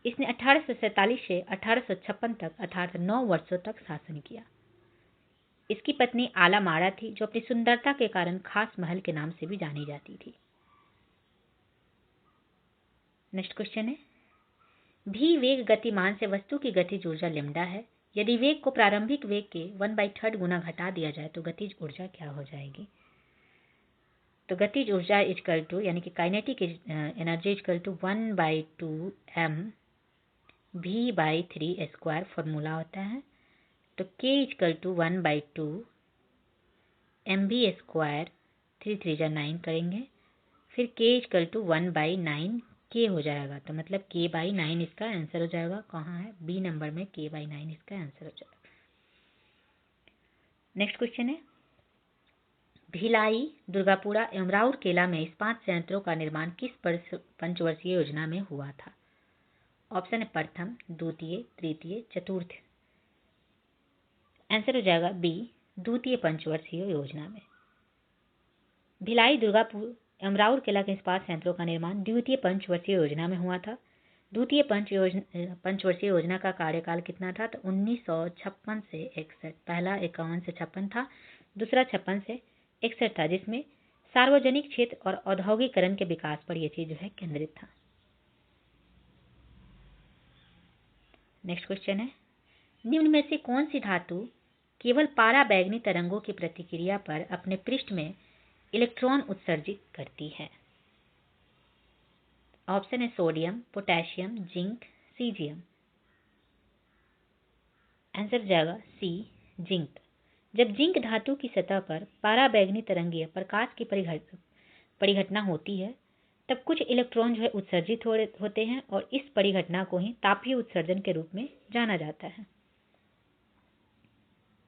इसने 1847 से 1856 तक अर्थात 9 वर्षों तक शासन किया। इसकी पत्नी आला माड़ा थी, जो अपनी सुंदरता के कारण खास महल के नाम से भी जानी जाती थी। नेक्स्ट क्वेश्चन है, भी वेग गतिमान से वस्तु की गतिज ऊर्जा लैम्डा है। यदि वेग को प्रारंभिक वेग के 1/3 गुना घटा दिया जाए तो गतिज ऊर्जा क्या हो जाएगी? तो गतिज ऊर्जा इक्वल टू यानी कि kinetic energy equal to 1/2 m v/3 formula होता है। तो k इक्वल टू 1/2 mv², 3 3 जा 9 करेंगे, फिर k इक्वल टू 1/9 k हो जाएगा। तो मतलब k/9 इसका आंसर हो जाएगा। कहाँ है? बी नंबर में k/9 इसका आंसर हो जाएगा। नेक्स्ट क्वेश्चन है, भिलाई, दुर्गापुरा एवं राउरकेला में इस्पात संयंत्रों का निर्माण किस पंचवर्षीय योजना में हुआ था? ऑप्शन है प्रथम, द्वितीय, तृतीय, चतुर्थ। आंसर हो जाएगा बी द्वितीय पंचवर्षीय योजना में। भिलाई, दुर्गापुर एवं राउरकेला के इस्पात संयंत्रों का निर्माण द्वितीय पंचवर्षीय योजना में हुआ था। द्वितीय पंचवर्षीय योजना का कार्यकाल कितना था? तो 1956 से 61। पहला 51 से 56 था, दूसरा 56 से 61 था, जिसमें सार्वजनिक क्षेत्र और औद्योगिकरण के विकास पर यह चीज जो है केंद्रित था। नेक्स्ट क्वेश्चन है, निम्न में से कौन सी धातु केवल पाराबैंगनी तरंगों की प्रतिक्रिया पर अपने पृष्ठ में इलेक्ट्रॉन उत्सर्जित करती है? ऑप्शन है sodium, potassium, zinc, caesium. Answer जाएगा सी जिंक। जब जिंक धातु की सतह पर पाराबैंगनी तरंगीय प्रकाश की परिघटना होती है तब कुछ इलेक्ट्रॉन जो है उत्सर्जित होते हैं और इस परिघटना को ही तापीय उत्सर्जन के रूप में जाना जाता है।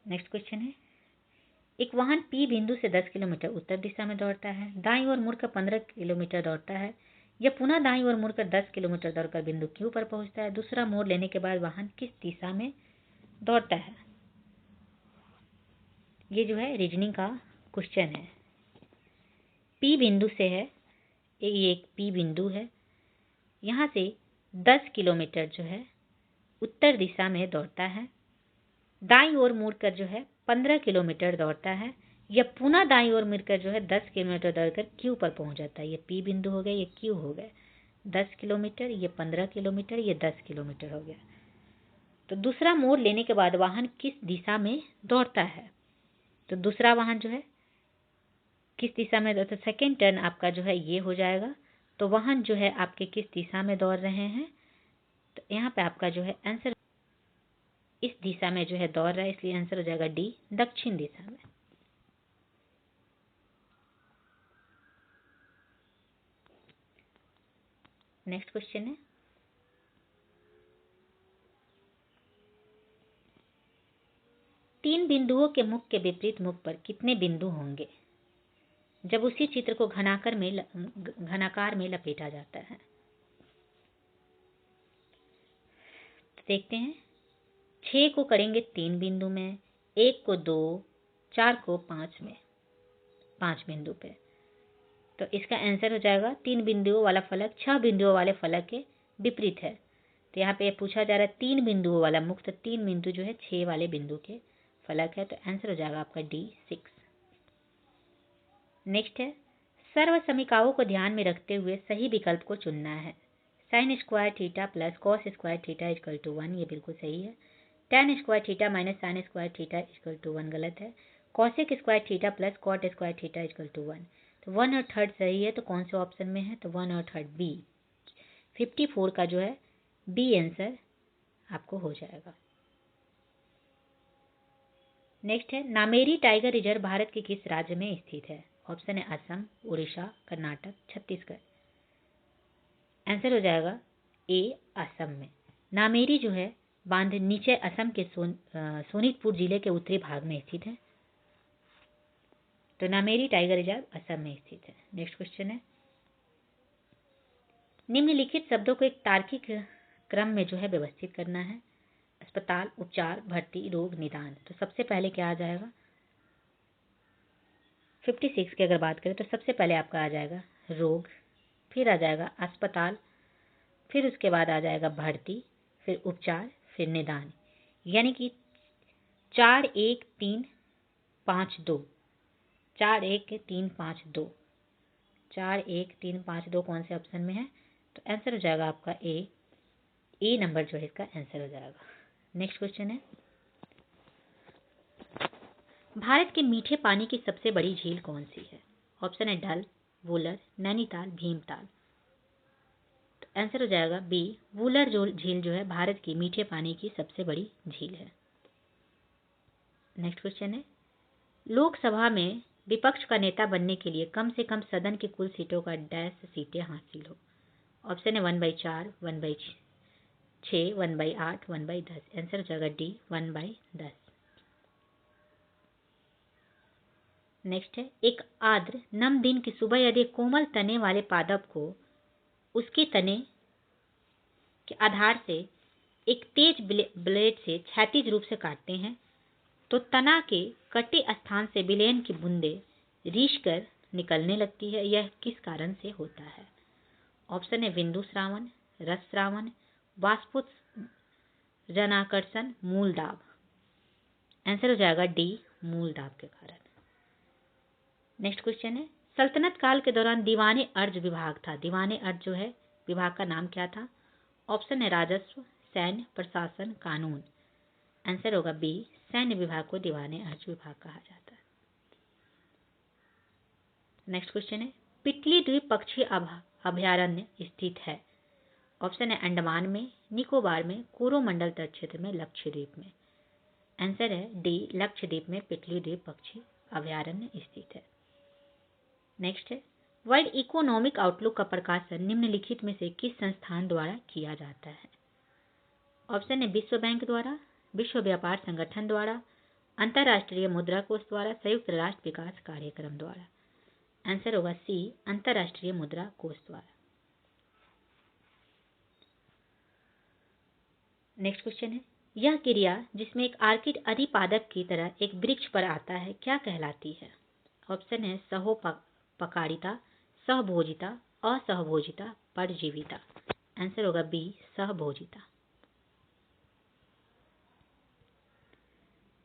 नेक्स्ट क्वेश्चन है, एक वाहन P बिंदु से 10 किलोमीटर उत्तर दिशा में दौड़ता है, दाईं ओर मुड़कर 15 किलोमीटर दौड़ता है, यह पुनः दाईं ओर मुड़कर 10 किलोमीटर दौड़कर बिंदु Q पर पहुंचता है। दूसरा मोड़ लेने के बाद वाहन किस दिशा में दौड़ता है? ये जो है रीजनिंग का क्वेश्चन है। P बिंदु से है, ये एक P बिंदु है, यहाँ से 10 किलोमीटर जो है उत्तर दिशा में दौड़ता है, दाईं ओर मुड़कर जो है 15 किलोमीटर दौड़ता है, यह पुनः दाईं ओर मुड़कर जो है 10 किलोमीटर दौड़कर Q पर पहुंच जाता है। ये P बिंदु हो गया, ये Q हो गया। 10 किलोमीटर, ये 15 किलोमीटर, ये 10 किलोमीटर हो गया। तो दूसरा मोड़ लेने के बाद वाहन किस दिशा में दौड़ता है? तो दूसरा वाहन जो है किस दिशा में दौड़ता है? सेकेंड टर्न आपका जो है ये हो जाएगा। तो वाहन जो है आपके किस दिशा में दौड़ रहे हैं? तो यहाँ पे आपका जो है आंसर इस दिशा में जो है दौड़ रहा है, इसलिए आंसर हो जाएगा डी दक्षिण दिशा में। नेक्स्ट क्वेश्चन है, तीन बिंदुओं के मुख के विपरीत मुख पर कितने बिंदु होंगे जब उसी चित्र को घनाकार में लपेटा जाता है? तो देखते हैं, 6 को करेंगे 3 बिंदु में, 1 को 2, 4 को 5 में, 5 बिंदु पे। तो इसका आंसर हो जाएगा 3 बिंदुओं वाला फलक 6 बिंदुओं वाले फलक के विपरीत है। तो यहाँ पे पूछा जा रहा है 3 बिंदुओं वाला मुख, तो 3 बिंदु जो है 6 वाले बिंदु के फलक है। तो आंसर हो जाएगा आपका डी 6। नेक्स्ट है, सर्व समीकरणों को ध्यान में रखते हुए सही विकल्प को चुनना है। sin square theta plus cos square theta equal to 1, ये बिल्कुल सही है। tan square theta minus sine square theta equal to 1 गलत है। Cosec square theta plus cot square theta equal to 1, तो 1 और 3 सही है। तो कौन से ऑप्शन में है? तो 1 और 3 बी, 54 का जो है बी आंसर आपको हो जाएगा। नेक्स्ट है, नामेरी टाइगर रिजर्व भारत के किस राज्य में स्थित है? ऑप्शन है असम, उड़ीसा, कर्नाटक, छत्तीसगढ़। आंसर हो जाएगा ए, असम में। नामेरी जो है बांध नीचे असम के सोनितपुर जिले के उत्तरी भाग में स्थित है। तो नामेरी टाइगर रिजर्व असम में स्थित है। नेक्स्ट क्वेश्चन है, निम्नलिखित शब्दों को एक तार्किक क्रम में जो है व्यवस्थित करना है। अस्पताल, उपचार, भर्ती, रोग, निदान। तो सबसे पहले क्या आ जाएगा? 56 की अगर बात करें तो सबसे पहले आपका आ जाएगा रोग, फिर आ जाएगा अस्पताल, फिर उसके बाद आ जाएगा भर्ती, फिर उपचार, फिर निदान। यानी कि 4 1 3 5 2, 4 1 3 5 2, 4 1 3 5 2 कौन से ऑप्शन में है? तो आंसर हो जाएगा आपका ए नंबर जो है इसका आंसर हो जाएगा। नेक्स्ट क्वेश्चन है, भारत के मीठे पानी की सबसे बड़ी झील कौन सी है? ऑप्शन है डल, वुलर, नैनीताल, भीमताल। तो आंसर हो जाएगा बी, वुलर जो झील जो है भारत की मीठे पानी की सबसे बड़ी झील है। नेक्स्ट क्वेश्चन है, लोकसभा में विपक्ष का नेता बनने के लिए कम से कम सदन की कुल सीटों का डैश सीटें हासिल हो। ऑप्शन है 1/4, 1/6, 1/8, 1/10। आंसर हो जाएगा डी, 1/10। नेक्स्ट है, एक आर्द्र नम दिन की सुबह यदि कोमल तने वाले पादप को उसके तने के आधार से एक तेज ब्लेड से क्षैतिज रूप से काटते हैं तो तना के कटे स्थान से विलयन की बूंदें रीश कर निकलने लगती है। यह किस कारण से होता है? ऑप्शन है बिंदु श्रावण, रस श्रावण, वाष्पोत्सर्जनाकर्षण, मूल दाब। आंसर हो जाएगा डी, मूल दाब के कारण। नेक्स्ट क्वेश्चन है, सल्तनत काल के दौरान दीवाने अर्ज विभाग था। दीवाने अर्ज जो है विभाग का नाम क्या था? ऑप्शन है राजस्व, सैन्य, प्रशासन, कानून। आंसर होगा बी, सैन्य विभाग को दीवाने अर्ज विभाग कहा जाता है। नेक्स्ट क्वेश्चन है, पिटली द्वीप पक्षी अभयारण्य स्थित है। ऑप्शन है अंडमान में, निकोबार में, कोरोमंडल तट क्षेत्र में, लक्षद्वीप में। आंसर है डी, लक्षद्वीप में पिटली द्वीप पक्षी अभयारण्य स्थित है। नेक्स्ट है, वर्ल्ड इकोनॉमिक आउटलुक का प्रकाशन निम्नलिखित में से किस संस्थान द्वारा किया जाता है? ऑप्शन है विश्व बैंक द्वारा, विश्व व्यापार संगठन द्वारा, अंतर्राष्ट्रीय मुद्रा कोष द्वारा, संयुक्त राष्ट्र विकास कार्यक्रम द्वारा। आंसर होगा सी, अंतर्राष्ट्रीय मुद्रा कोष द्वारा। नेक्स्ट क्वेश्चन है, यह क्रिया जिसमें एक आर्किड अधिपादप की तरह एक वृक्ष पर आता है क्या कहलाती है? ऑप्शन है सहोपकारिता, सहभोजिता, असहभोजिता, परजीविता। आंसर होगा बी, सहभोजिता।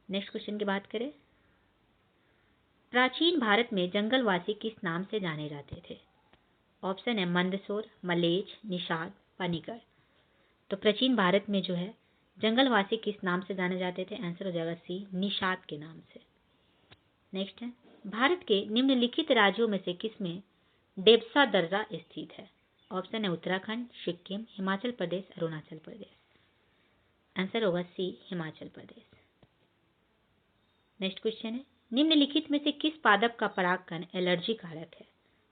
नेक्स्ट क्वेश्चन की बात करें, प्राचीन भारत में जंगलवासी किस नाम से जाने जाते थे? ऑप्शन है मंदसौर, मलेच, निषाद, पनिकर। तो प्राचीन भारत में जो है जंगलवासी किस नाम से जाने जाते थे? आंसर हो जाएगा सी, निषाद के नाम से। नेक्स्ट है, भारत के निम्नलिखित राज्यों में से किसमें डेप्सा दर्रा स्थित है? ऑप्शन है उत्तराखंड, सिक्किम, हिमाचल प्रदेश, अरुणाचल प्रदेश। आंसर होगा सी, हिमाचल प्रदेश। नेक्स्ट क्वेश्चन है, निम्नलिखित में से किस पादप का परागकण एलर्जी कारक है?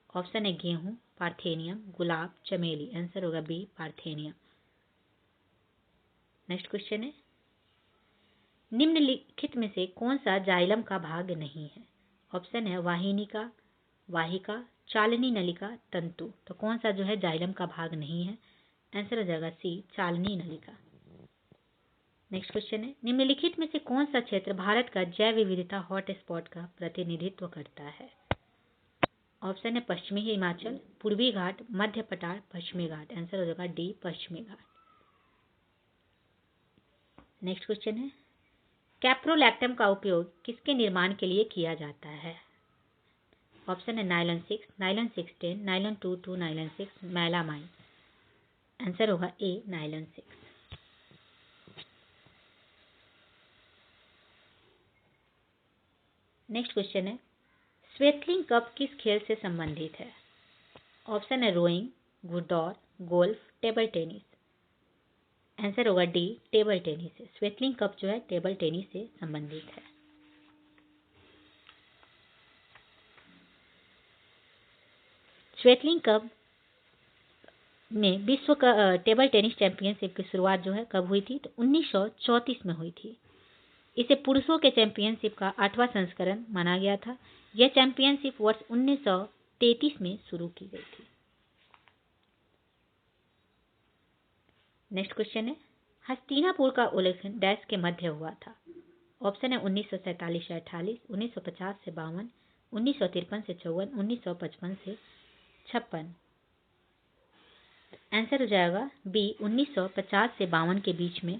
ऑप्शन है गेहूं, पार्थेनियम, गुलाब, चमेली। आंसर होगा बी, पार्थेनियम। नेक्स्ट क्वेश्चन है, निम्नलिखित में से कौन सा जाइलम का भाग नहीं है? ऑप्शन है वाहिनिका, वाहिका, चालनी नलिका, तंतु। तो कौन सा जो है जाइलम का भाग नहीं है? आंसर हो जाएगा सी, चालनी नलिका। नेक्स्ट क्वेश्चन है, निम्नलिखित में से कौन सा क्षेत्र भारत का जैव विविधता हॉटस्पॉट का प्रतिनिधित्व करता है? ऑप्शन है पश्चिमी हिमाचल, पूर्वी घाट, मध्य पठार, पश्चिमी घाट। आंसर हो जाएगा डी, पश्चिमी घाट। नेक्स्ट क्वेश्चन है, कैप्रोलैक्टम का उपयोग किसके निर्माण के लिए किया जाता है? ऑप्शन है nylon 6, nylon 16, nylon 2, nylon 6, melamine. Answer होगा ए, नायलॉन 6। नेक्स्ट क्वेश्चन है, स्वेटलिंग कप किस खेल से संबंधित है? ऑप्शन है रोइंग, घुड़दौड़, गोल्फ, टेबल टेनिस। आंसर होगा D, table tennis. Swaythling cup जो है टेबल टेनिस से संबंधित है। स्वेटलिंग कप में विश्व का टेबल टेनिस चैंपियनशिप की शुरुआत जो है कब हुई थी? तो 1934 में हुई थी। इसे पुरुषों के चैंपियनशिप का 8वां संस्करण माना गया था। यह चैंपियनशिप वर्ष 1933 में शुरू की गई थी। नेक्स्ट क्वेश्चन है, हस्तिनापुर का उल्लेखन डैश के मध्य हुआ था? ऑप्शन है 1947 से 48, 1950 से 52, 1953 से 54, 1955 से 56। आंसर हो जाएगा बी, 1950 से 52 के बीच में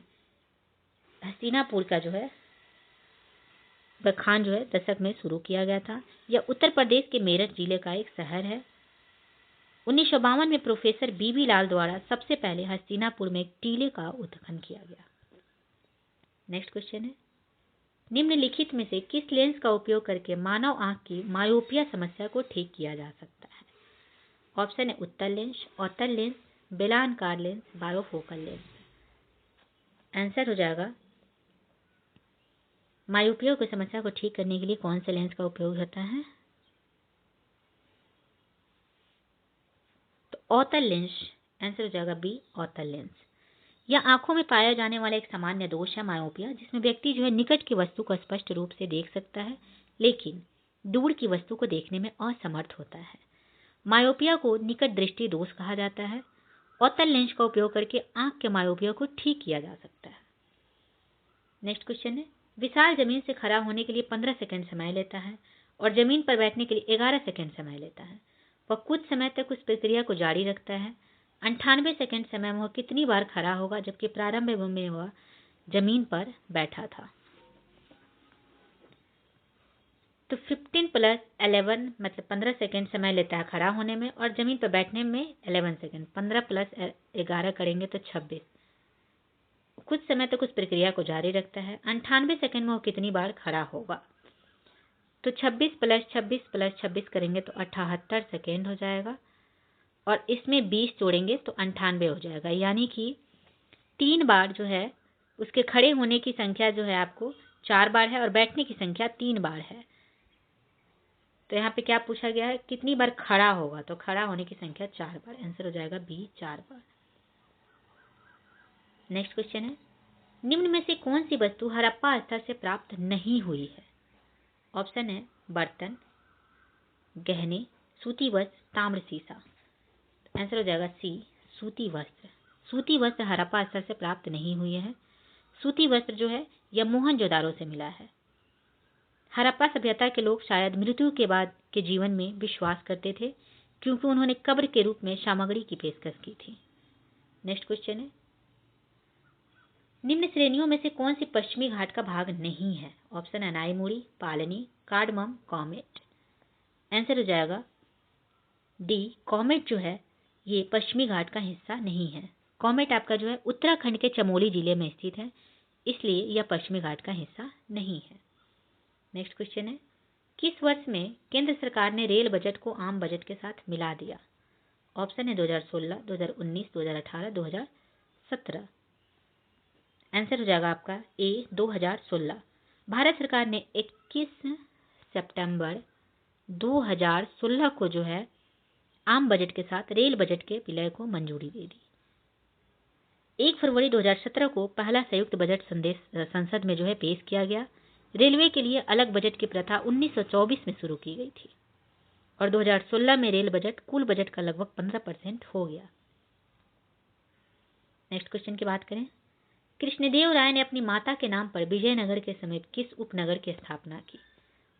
हस्तिनापुर का जो है बखान जो है दशक में शुरू किया गया था। यह उत्तर प्रदेश के मेरठ जिले का एक शहर है। 1952 में प्रोफेसर बीबी लाल द्वारा सबसे पहले हस्तिनापुर में एक टीले का उत्खनन किया गया। नेक्स्ट क्वेश्चन है, निम्नलिखित में से किस लेंस का उपयोग करके मानव आंख की मायोपिया समस्या को ठीक किया जा सकता है? ऑप्शन है उत्तल लेंस, अवतल लेंस, बेलानकार लेंस, बायोफोकल लेंस। आंसर हो जाएगा मायोपिया की समस्या को ठीक करने के लिए कौन से लेंस का उपयोग होता है? तो अवतल लेंस। आंसर हो जाएगा बी, अवतल लेंस। यह आंखों में पाया जाने वाला एक सामान्य दोष है मायोपिया, जिसमें व्यक्ति जो है निकट की वस्तु को स्पष्ट रूप से देख सकता है लेकिन दूर की वस्तु को देखने में असमर्थ होता है। मायोपिया को निकट दृष्टि दोष कहा जाता है। अवतल लेंस का उपयोग करके आंख के मायोपिया को ठीक किया जा सकता है। नेक्स्ट क्वेश्चन है, विशाल जमीन से खड़ा होने के लिए 15 सेकंड समय लेता है और जमीन पर बैठने के लिए 11 सेकंड समय लेता है। वह कुछ समय तक उस प्रक्रिया को जारी रखता है। 98 सेकंड समय में वह कितनी बार खड़ा होगा, जबकि प्रारंभ में वह जमीन पर बैठा था? तो 15 + 11 मतलब 15 सेकंड समय लेता है खड़ा होने में और जमीन पर बैठने में 11 सेकंड। 15 + 11 करेंगे तो 26। कुछ समय तक उस प्रक्रिया को जारी रखता है। 98 सेकंड में वो कितनी बार खड़ा होगा? तो 26 + 26 + 26 करेंगे तो 78 सेकेंड हो जाएगा और इसमें 20 जोड़ेंगे तो 98 हो जाएगा। यानी कि 3 बार जो है उसके खड़े होने की संख्या जो है आपको 4 बार है और बैठने की संख्या 3 बार है। तो यहाँ पे क्या पूछा गया है, कितनी बार खड़ा होगा? तो खड़ा होने की संख्या 4 बार। आंसर हो जाएगा बी, 4 बार। नेक्स्ट क्वेश्चन है, निम्न में से कौन सी वस्तु हड़प्पा स्थल से प्राप्त नहीं हुई है? ऑप्शन है बर्तन, गहने, सूती वस्त्र, ताम्र शीशा। आंसर हो जाएगा सी, सूती वस्त्र। सूती वस्त्र हड़प्पा स्थल से प्राप्त नहीं हुई है। सूती वस्त्र जो है यह मोहनजोदारो से मिला है। हड़प्पा सभ्यता के लोग शायद मृत्यु के बाद के जीवन में विश्वास करते थे क्योंकि उन्होंने कब्र के रूप में सामग्री की पेशकश की थी। नेक्स्ट क्वेश्चन है, निम्न श्रेणियों में से कौन सी पश्चिमी घाट का भाग नहीं है? ऑप्शन है नाईमुड़ी, पालनी, कार्डमम, कॉमेट। आंसर हो जाएगा डी, कॉमेट जो है ये पश्चिमी घाट का हिस्सा नहीं है। कॉमेट आपका जो है उत्तराखंड के चमोली जिले में स्थित है, इसलिए यह पश्चिमी घाट का हिस्सा नहीं है। नेक्स्ट क्वेश्चन है, किस वर्ष में केंद्र सरकार ने रेल बजट को आम बजट के साथ मिला दिया? ऑप्शन है 2016, 2019, 2018, 2017। आंसर हो जाएगा आपका ए, 2016। भारत सरकार ने 21 सितंबर 2016 को जो है आम बजट के साथ रेल बजट के विलय को मंजूरी दे दी। 1 फरवरी 2017 को पहला संयुक्त बजट संदेश संसद में जो है पेश किया गया। रेलवे के लिए अलग बजट की प्रथा 1924 में शुरू की गई थी और 2016 में रेल बजट कुल बजट का लगभग 15% हो गया। नेक्स्ट क्वेश्चन की बात करें, कृष्णदेव राय ने अपनी माता के नाम पर विजयनगर के समीप किस उपनगर की स्थापना की?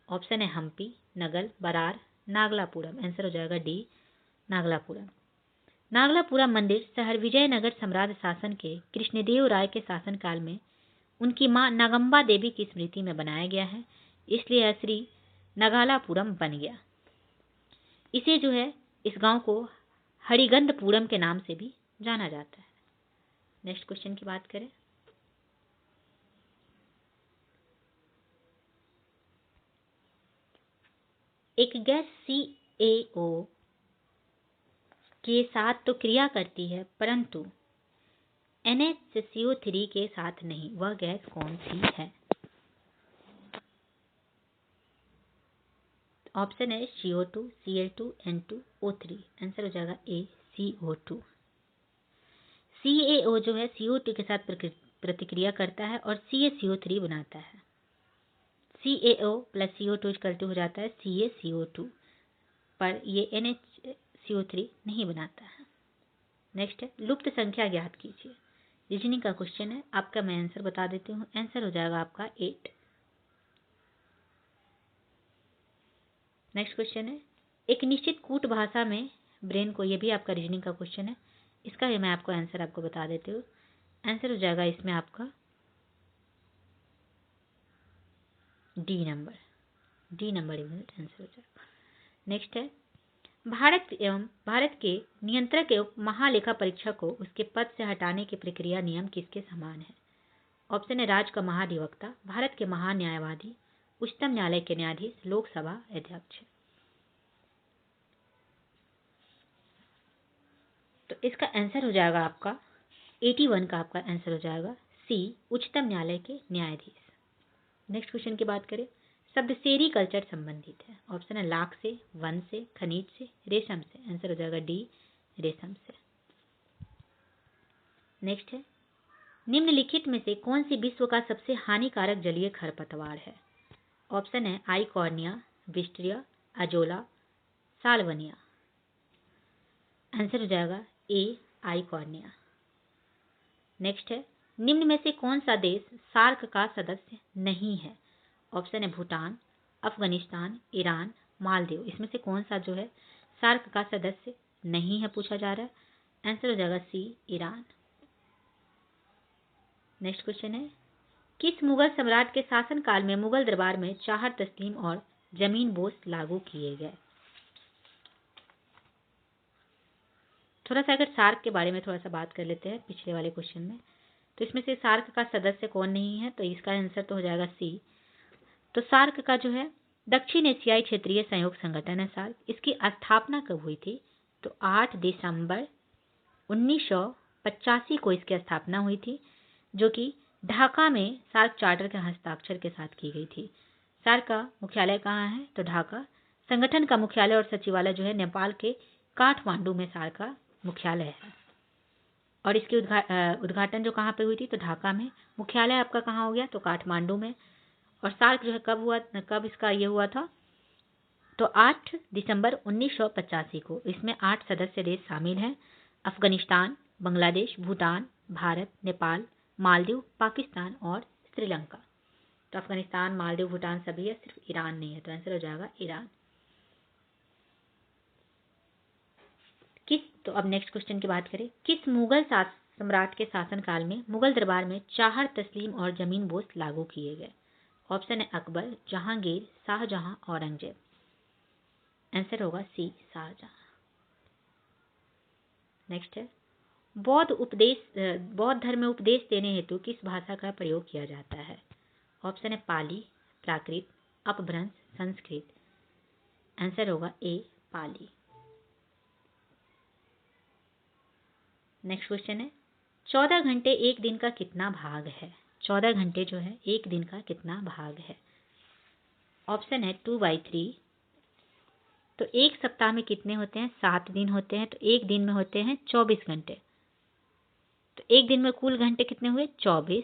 ऑप्शन है हम्पी, नगल, बरार, नागलापुरम। आंसर हो जाएगा डी, नागलापुरम। नागलापुरम मंदिर शहर विजयनगर सम्राट शासन के कृष्णदेव राय के शासनकाल में उनकी मां नागंबा देवी की स्मृति में बनाया गया है, इसलिए यह श्री नगालापुरम बन गया। इसे जो है इस गांव को हरिगंधपुरम के नाम से भी जाना जाता है। नेक्स्ट क्वेश्चन की बात करें, एक गैस CaO के साथ तो क्रिया करती है, परंतु NaCO3 के साथ नहीं। वह गैस कौन सी है? ऑप्शन है CO2, Cl2, N2, O3। Answer हो जाएगा ए, CO2। CaO जो है CO2 के साथ प्रतिक्रिया करता है और CaCO3 बनाता है। CaO प्लस CO2 इक्वल हो जाता है CaCO2, पर ये NaCO3 नहीं बनाता है। नेक्स्ट है लुप्त संख्या ज्ञात कीजिए। रीजनिंग का क्वेश्चन है, आपका मैं आंसर बता देती हूँ। आंसर हो जाएगा आपका 8। नेक्स्ट क्वेश्चन है, एक निश्चित कूट भाषा में ब्रेन को, ये भी आपका रीजनिंग का क्वेश्चन है, इसका भी मैं आपको आंसर आपको बता देती हूँ। आंसर हो जाएगा इसमें आपका डी नंबर आंसर हो जाएगा। नेक्स्ट है, भारत के नियंत्रक एवं महालेखा परीक्षक को उसके पद से हटाने की प्रक्रिया नियम किसके समान है? ऑप्शन है राज्य का महाधिवक्ता, भारत के महान्यायवादी, उच्चतम न्यायालय के न्यायाधीश, लोकसभा अध्यक्ष। तो इसका आंसर हो जाएगा आपका 81 का आपका आंसर हो जाएगा सी, उच्चतम न्यायालय के न्यायाधीश। नेक्स्ट क्वेश्चन की बात करें, शब्द सेरीकल्चर संबंधित है। ऑप्शन है लाख से, वन से, खनिज से, रेशम से। आंसर हो जाएगा डी, रेशम से। नेक्स्ट है, निम्नलिखित में से कौन सी विश्व का सबसे हानिकारक जलीय खरपतवार है? ऑप्शन है आइकॉर्निया, विस्ट्रिया, अजोला, साल्वनिया। आंसर हो जाएगा ए, आइकॉर्निया। नेक्स्ट है, निम्न में से कौन सा देश सार्क का सदस्य नहीं है? ऑप्शन है भूटान, अफगानिस्तान, ईरान, मालदीव। इसमें से कौन सा जो है सार्क का सदस्य नहीं है पूछा जा रहा है। आंसर हो जाएगा सी, ईरान। नेक्स्ट क्वेश्चन है, किस मुगल सम्राट के शासनकाल में मुगल दरबार में चाहर तस्लीम और जमीन बोझ लागू किए गए? थोड़ा सा अगर सार्क के बारे में थोड़ा सा बात कर लेते हैं पिछले वाले क्वेश्चन में, तो इसमें से सार्क का सदस्य कौन नहीं है, तो इसका आंसर तो हो जाएगा सी। तो सार्क का जो है दक्षिण एशियाई क्षेत्रीय सहयोग संगठन है सार्क। इसकी स्थापना कब हुई थी? तो 8 दिसंबर 1985 को इसकी स्थापना हुई थी, जो कि ढाका में सार्क चार्टर के हस्ताक्षर के साथ की गई थी। सार्क का मुख्यालय कहाँ है? तो ढाका। संगठन का मुख्यालय और सचिवालय जो है नेपाल के काठमांडू में सार्क का मुख्यालय है। और इसकी उद्घाटन जो कहाँ पे हुई थी? तो ढाका में। मुख्यालय आपका कहाँ हो गया? तो काठमांडू में। और सार्क जो है कब इसका ये हुआ था? तो 8 दिसंबर 1985 को। इसमें 8 सदस्य देश शामिल हैं, अफगानिस्तान, बांग्लादेश, भूटान, भारत, नेपाल, मालदीव, पाकिस्तान और श्रीलंका। तो अफगानिस्तान, मालदीव, भूटान सभी है, सिर्फ ईरान नहीं है। तो आंसर हो जाएगा ईरान। तो अब नेक्स्ट क्वेश्चन की बात करें, किस मुगल सम्राट के शासनकाल में मुगल दरबार में चाहर तस्लीम और जमीन बोझ लागू किए गए? ऑप्शन है अकबर, जहांगीर, शाहजहां, औरंगजेब। आंसर होगा सी, शाहजहां। नेक्स्ट है, बौद्ध धर्म में उपदेश देने हेतु किस भाषा का प्रयोग किया जाता है? ऑप्शन है पाली, प्राकृत, अपभ्रंश, संस्कृत। आंसर होगा ए, पाली। नेक्स्ट क्वेश्चन है, 14 घंटे एक दिन का कितना भाग है? 14 घंटे जो है एक दिन का कितना भाग है? ऑप्शन है 2/3। तो एक सप्ताह में कितने होते हैं? 7 दिन होते हैं। तो एक दिन में होते हैं 24 घंटे। तो एक दिन में कुल घंटे कितने हुए? 24।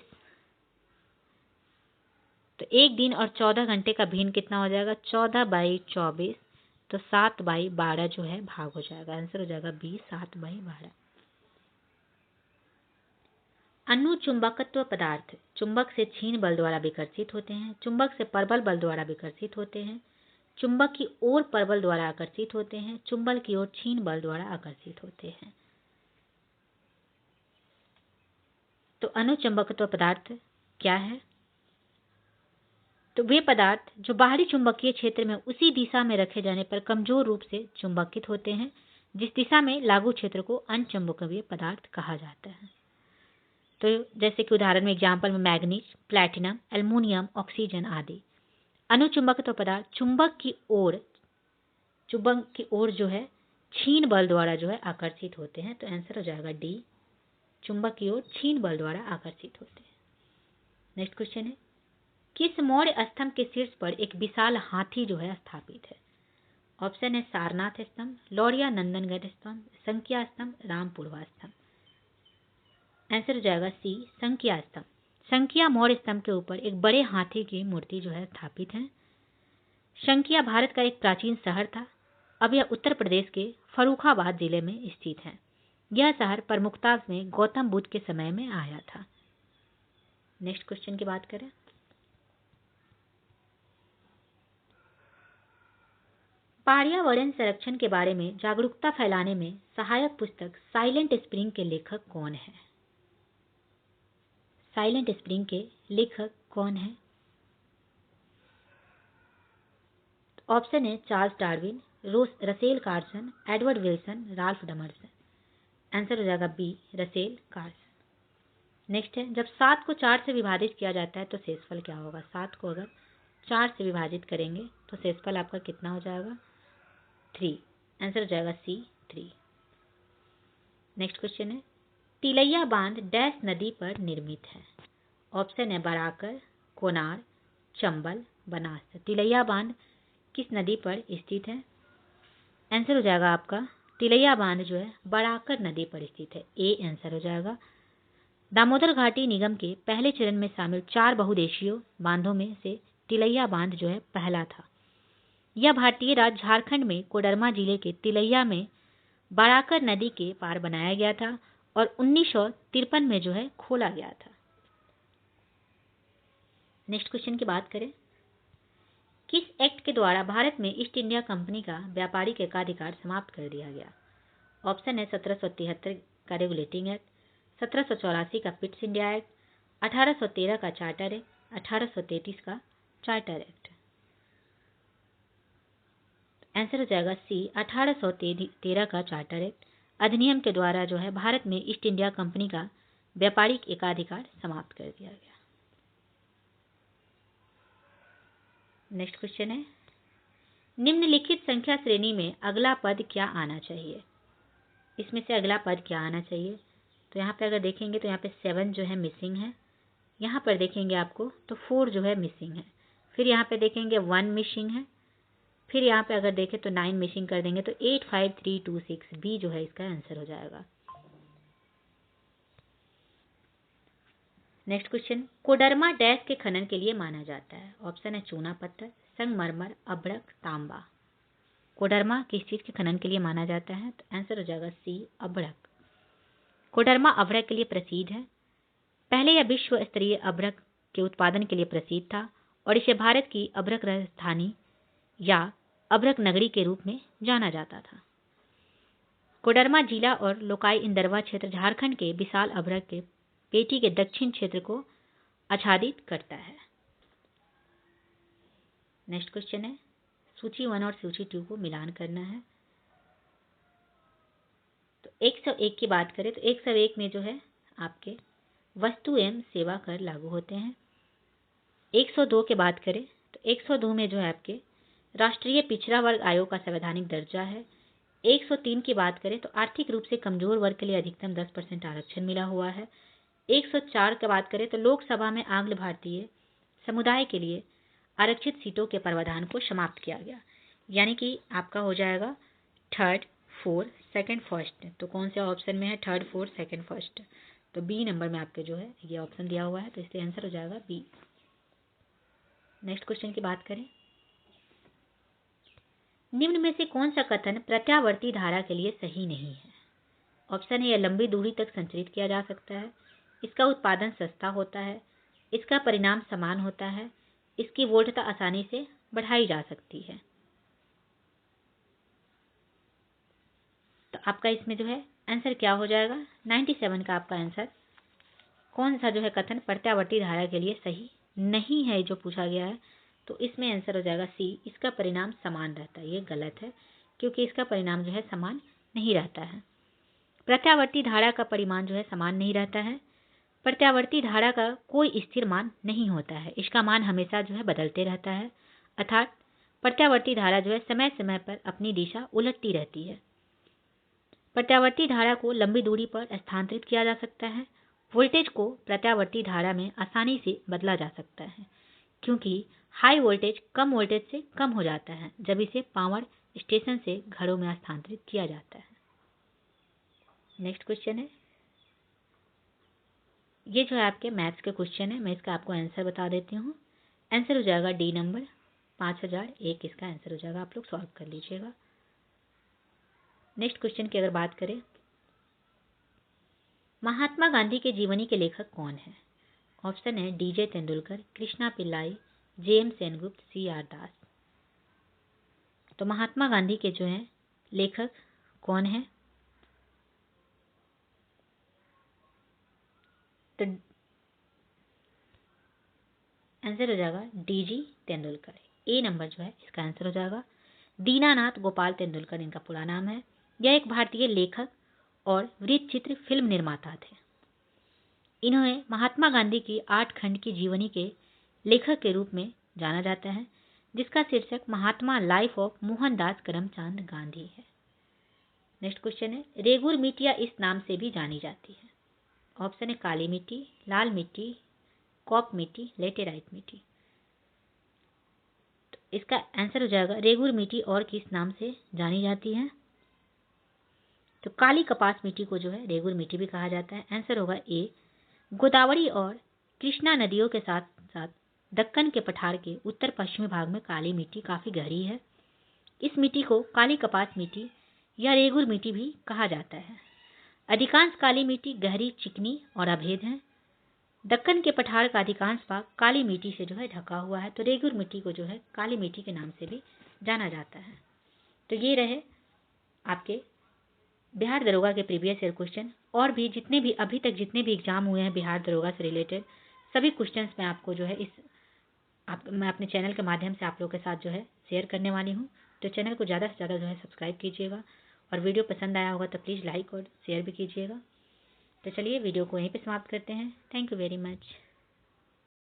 तो एक दिन और 14 घंटे का भिन्न कितना हो जाएगा? 14/24। तो 7/12 जो है भाग हो जाएगा। आंसर हो जाएगा बी, 7/12। अनुचुंबकत्व पदार्थ चुंबक से क्षीण बल द्वारा विकर्षित होते हैं, चुंबक से प्रबल बल द्वारा विकर्षित होते हैं, चुंबक की ओर प्रबल द्वारा आकर्षित होते हैं, चुंबक की ओर क्षीण बल द्वारा आकर्षित होते हैं। तो अनुचुंबकत्व पदार्थ क्या है? तो वे पदार्थ जो बाहरी चुंबकीय क्षेत्र में उसी दिशा में रखे जाने पर कमजोर रूप से चुंबकित होते हैं, जिस दिशा में लागू क्षेत्र को अनचुंबकीय पदार्थ कहा जाता है। तो जैसे कि उदाहरण में एग्जाम्पल में मैग्नीज, प्लैटिनम, एल्युमिनियम, ऑक्सीजन आदि। अनुचुंबकत्व पदार्थ चुंबक की ओर जो है छीन बल द्वारा जो है आकर्षित होते हैं। तो आंसर हो जाएगा डी, चुंबक की ओर छीन बल द्वारा आकर्षित होते हैं। नेक्स्ट क्वेश्चन है, किस मौर्य स्तंभ के शीर्ष पर एक विशाल हाथी जो है स्थापित है? ऑप्शन है सारनाथ स्तंभ, लौरिया नंदनगढ़ स्तंभ, संख्या स्तंभ, रामपुरवा स्तंभ। आंसर हो जाएगा सी, संख्या स्तंभ। संख्या मौर्य स्तंभ के ऊपर एक बड़े हाथी की मूर्ति जो है स्थापित है। संख्या भारत का एक प्राचीन शहर था। अब यह उत्तर प्रदेश के फर्रुखाबाद जिले में स्थित है। यह शहर प्रमुखता में गौतम बुद्ध के समय में आया था। नेक्स्ट क्वेश्चन की बात करें, पर्यावरण संरक्षण के बारे में जागरूकता फैलाने में सहायक पुस्तक साइलेंट स्प्रिंग के लेखक कौन है? साइलेंट स्प्रिंग के लेखक कौन है? ऑप्शन है Charles Darwin, Russell Carson, Edward Wilson, Ralph Emerson. Answer हो जाएगा बी, रसेल कार्सन। नेक्स्ट है, जब 7 को 4 से विभाजित किया जाता है तो शेषफल क्या होगा? 7 को अगर 4 से विभाजित करेंगे तो शेषफल आपका कितना हो जाएगा? 3। आंसर हो जाएगा सी, 3। नेक्स्ट क्वेश्चन है, तिलैया बांध डैश नदी पर निर्मित है? ऑप्शन है बराकर, कोनार, चंबल, बनास। तिलैया बांध किस नदी पर स्थित है? आंसर हो जाएगा आपका तिलैया बांध जो है बराकर नदी पर स्थित है। ए आंसर हो जाएगा। दामोदर घाटी निगम के पहले चरण में शामिल 4 बहुउद्देशीय बांधों में से तिलैया बांध जो है पहला था। यह भारतीय राज्य झारखंड में कोडरमा जिले के तिलैया में बराकर नदी के पार बनाया गया था और 1953 में जो है खोला गया था। नेक्स्ट क्वेश्चन की बात करें, किस एक्ट के द्वारा भारत में ईस्ट इंडिया कंपनी का व्यापारिक एकाधिकार समाप्त कर दिया गया? ऑप्शन है 1773 का रेगुलेटिंग एक्ट, 1784 का पिट्स इंडिया एक्ट, 1813 का चार्टर एक्ट, 1833 का चार्टर एक्ट। आंसर हो जाएगा सी, 1813 का चार्टर एक्ट अधिनियम के द्वारा जो है भारत में ईस्ट इंडिया कंपनी का व्यापारिक एकाधिकार समाप्त कर दिया गया। नेक्स्ट क्वेश्चन है, निम्नलिखित संख्या श्रेणी में अगला पद क्या आना चाहिए? इसमें से अगला पद क्या आना चाहिए? तो यहाँ पे अगर देखेंगे तो यहाँ पे 7 जो है मिसिंग है। यहाँ पर देखेंगे आपको तो 4 जो है मिसिंग है। फिर यहाँ पे देखेंगे 1 मिसिंग है। फिर यहाँ पे अगर देखें तो 9 मिसिंग कर देंगे तो 8, 5, 3, 2, 6 बी जो है इसका आंसर हो जाएगा। नेक्स्ट क्वेश्चन, कोडरमा डैश के खनन के लिए माना जाता है? ऑप्शन है चूना पत्थर, संगमरमर, अभ्रक, तांबा। कोडरमा किस चीज के खनन के लिए माना जाता है? तो आंसर हो जाएगा सी, अभ्रक। कोडरमा अभ्रक के लिए प्रसिद्ध है। पहले यह विश्व स्तरीय अभ्रक के उत्पादन के लिए प्रसिद्ध था और इसे भारत की अभ्रक राजधानी या अभ्रक नगरी के रूप में जाना जाता था। कोडरमा जिला और लोकाई इंदरवा क्षेत्र झारखंड के विशाल अभ्रक के पेटी के दक्षिण क्षेत्र को आच्छादित करता है। नेक्स्ट क्वेश्चन है, सूची 1 और सूची 2 को मिलान करना है। तो 101 की बात करें तो 101 में जो है आपके वस्तु एवं सेवा कर लागू होते हैं। 102 की बात करें तो 102 में जो है आपके राष्ट्रीय पिछड़ा वर्ग आयोग का संवैधानिक दर्जा है। 103 की बात करें तो आर्थिक रूप से कमजोर वर्ग के लिए अधिकतम 10% आरक्षण मिला हुआ है। 104 की बात करें तो लोकसभा में आंग्ल भारतीय समुदाय के लिए आरक्षित सीटों के प्रावधान को समाप्त किया गया। यानी कि आपका हो जाएगा 3rd, 4th, 2nd, 1st। तो कौन से ऑप्शन में है 3rd, 4th, 2nd, 1st? तो बी नंबर में आपके जो है ये ऑप्शन दिया हुआ है, तो इसलिए आंसर हो जाएगा बी। नेक्स्ट क्वेश्चन की बात करें, निम्न में से कौन सा कथन प्रत्यावर्ती धारा के लिए सही नहीं है? ऑप्शन है यह लंबी दूरी तक संचरित किया जा सकता है, इसका उत्पादन सस्ता होता है, इसका परिणाम समान होता है, इसकी वोल्टता आसानी से बढ़ाई जा सकती है। तो आपका इसमें जो है आंसर क्या हो जाएगा? 97 का आपका आंसर कौन सा जो है कथन प्रत्यावर्ती धारा के लिए सही नहीं है जो पूछा गया है? तो इसमें आंसर हो जाएगा सी, इसका परिणाम समान रहता है। ये गलत है क्योंकि इसका परिणाम जो है समान नहीं रहता है। प्रत्यावर्ती धारा का परिमाण जो है समान नहीं रहता है। प्रत्यावर्ती धारा का कोई स्थिर मान नहीं होता है, इसका मान हमेशा जो है बदलते रहता है। अर्थात प्रत्यावर्ती धारा जो है समय समय पर अपनी दिशा उलटती रहती है। प्रत्यावर्ती धारा को लंबी दूरी पर स्थानांतरित किया जा सकता है। वोल्टेज को प्रत्यावर्ती धारा में आसानी से बदला जा सकता है, क्योंकि हाई वोल्टेज कम वोल्टेज से कम हो जाता है जब इसे पावर स्टेशन से घरों में स्थानांतरित किया जाता है। नेक्स्ट क्वेश्चन है, ये जो है आपके मैथ्स के क्वेश्चन है, मैं इसका आपको आंसर बता देती हूँ। आंसर हो जाएगा डी नंबर 5001, इसका आंसर हो जाएगा, आप लोग सॉल्व कर लीजिएगा। नेक्स्ट क्वेश्चन की अगर बात करें, महात्मा गांधी के जीवनी के लेखक कौन है? ऑप्शन है DJ Tendulkar, Krishna Pillai, JM Sengupta, CR Das. तो महात्मा गांधी के जो है लेखक कौन है? तो आंसर हो जाएगा डीजी तेंदुलकर। ए नंबर जो है इसका आंसर हो जाएगा। दीनानाथ गोपाल तेंदुलकर इनका पूरा नाम है। यह एक भारतीय लेखक और वृत्तचित्र फिल्म निर्माता थे। इन्हें महात्मा गांधी की 8 खंड की जीवनी के लेखक के रूप में जाना जाता है, जिसका शीर्षक महात्मा लाइफ ऑफ मोहनदास करमचंद गांधी है। नेक्स्ट क्वेश्चन है, रेगुर मिट्टियां इस नाम से भी जानी जाती है। ऑप्शन है काली मिट्टी, लाल मिट्टी, कॉप मिट्टी, लेटेराइट मिट्टी। तो इसका आंसर हो जाएगा रेगुर मिट्टी और किस नाम से जानी जाती है? तो काली कपास मिट्टी को जो है रेगुर मिट्टी भी कहा जाता है। आंसर होगा ए। गोदावरी और कृष्णा नदियों के साथ साथ दक्कन के पठार के उत्तर पश्चिमी भाग में काली मिट्टी काफी गहरी है। इस मिट्टी को काली कपास मिट्टी या रेगुर मिट्टी भी कहा जाता है। अधिकांश काली मिट्टी गहरी, चिकनी और अभेद है। दक्कन के पठार का अधिकांश भाग काली मिट्टी से जो है ढका हुआ है, तो रेगुर मिट्टी को जो है काली मिट्टी के नाम से भी जाना जाता है। तो ये रहे आपके बिहार दरोगा के प्रीवियस ईयर क्वेश्चन। और भी जितने भी अभी तक जितने भी एग्जाम हुए हैं बिहार दरोगा से रिलेटेड सभी क्वेश्चंस मैं आपको जो है मैं अपने चैनल के माध्यम से आप लोगों के साथ जो है शेयर करने वाली हूँ। तो चैनल को ज़्यादा से ज़्यादा जो है सब्सक्राइब कीजिएगा, और वीडियो पसंद आया होगा तो प्लीज़ लाइक और शेयर भी कीजिएगा। तो चलिए वीडियो को यहीं पे समाप्त करते हैं। Thank you very much.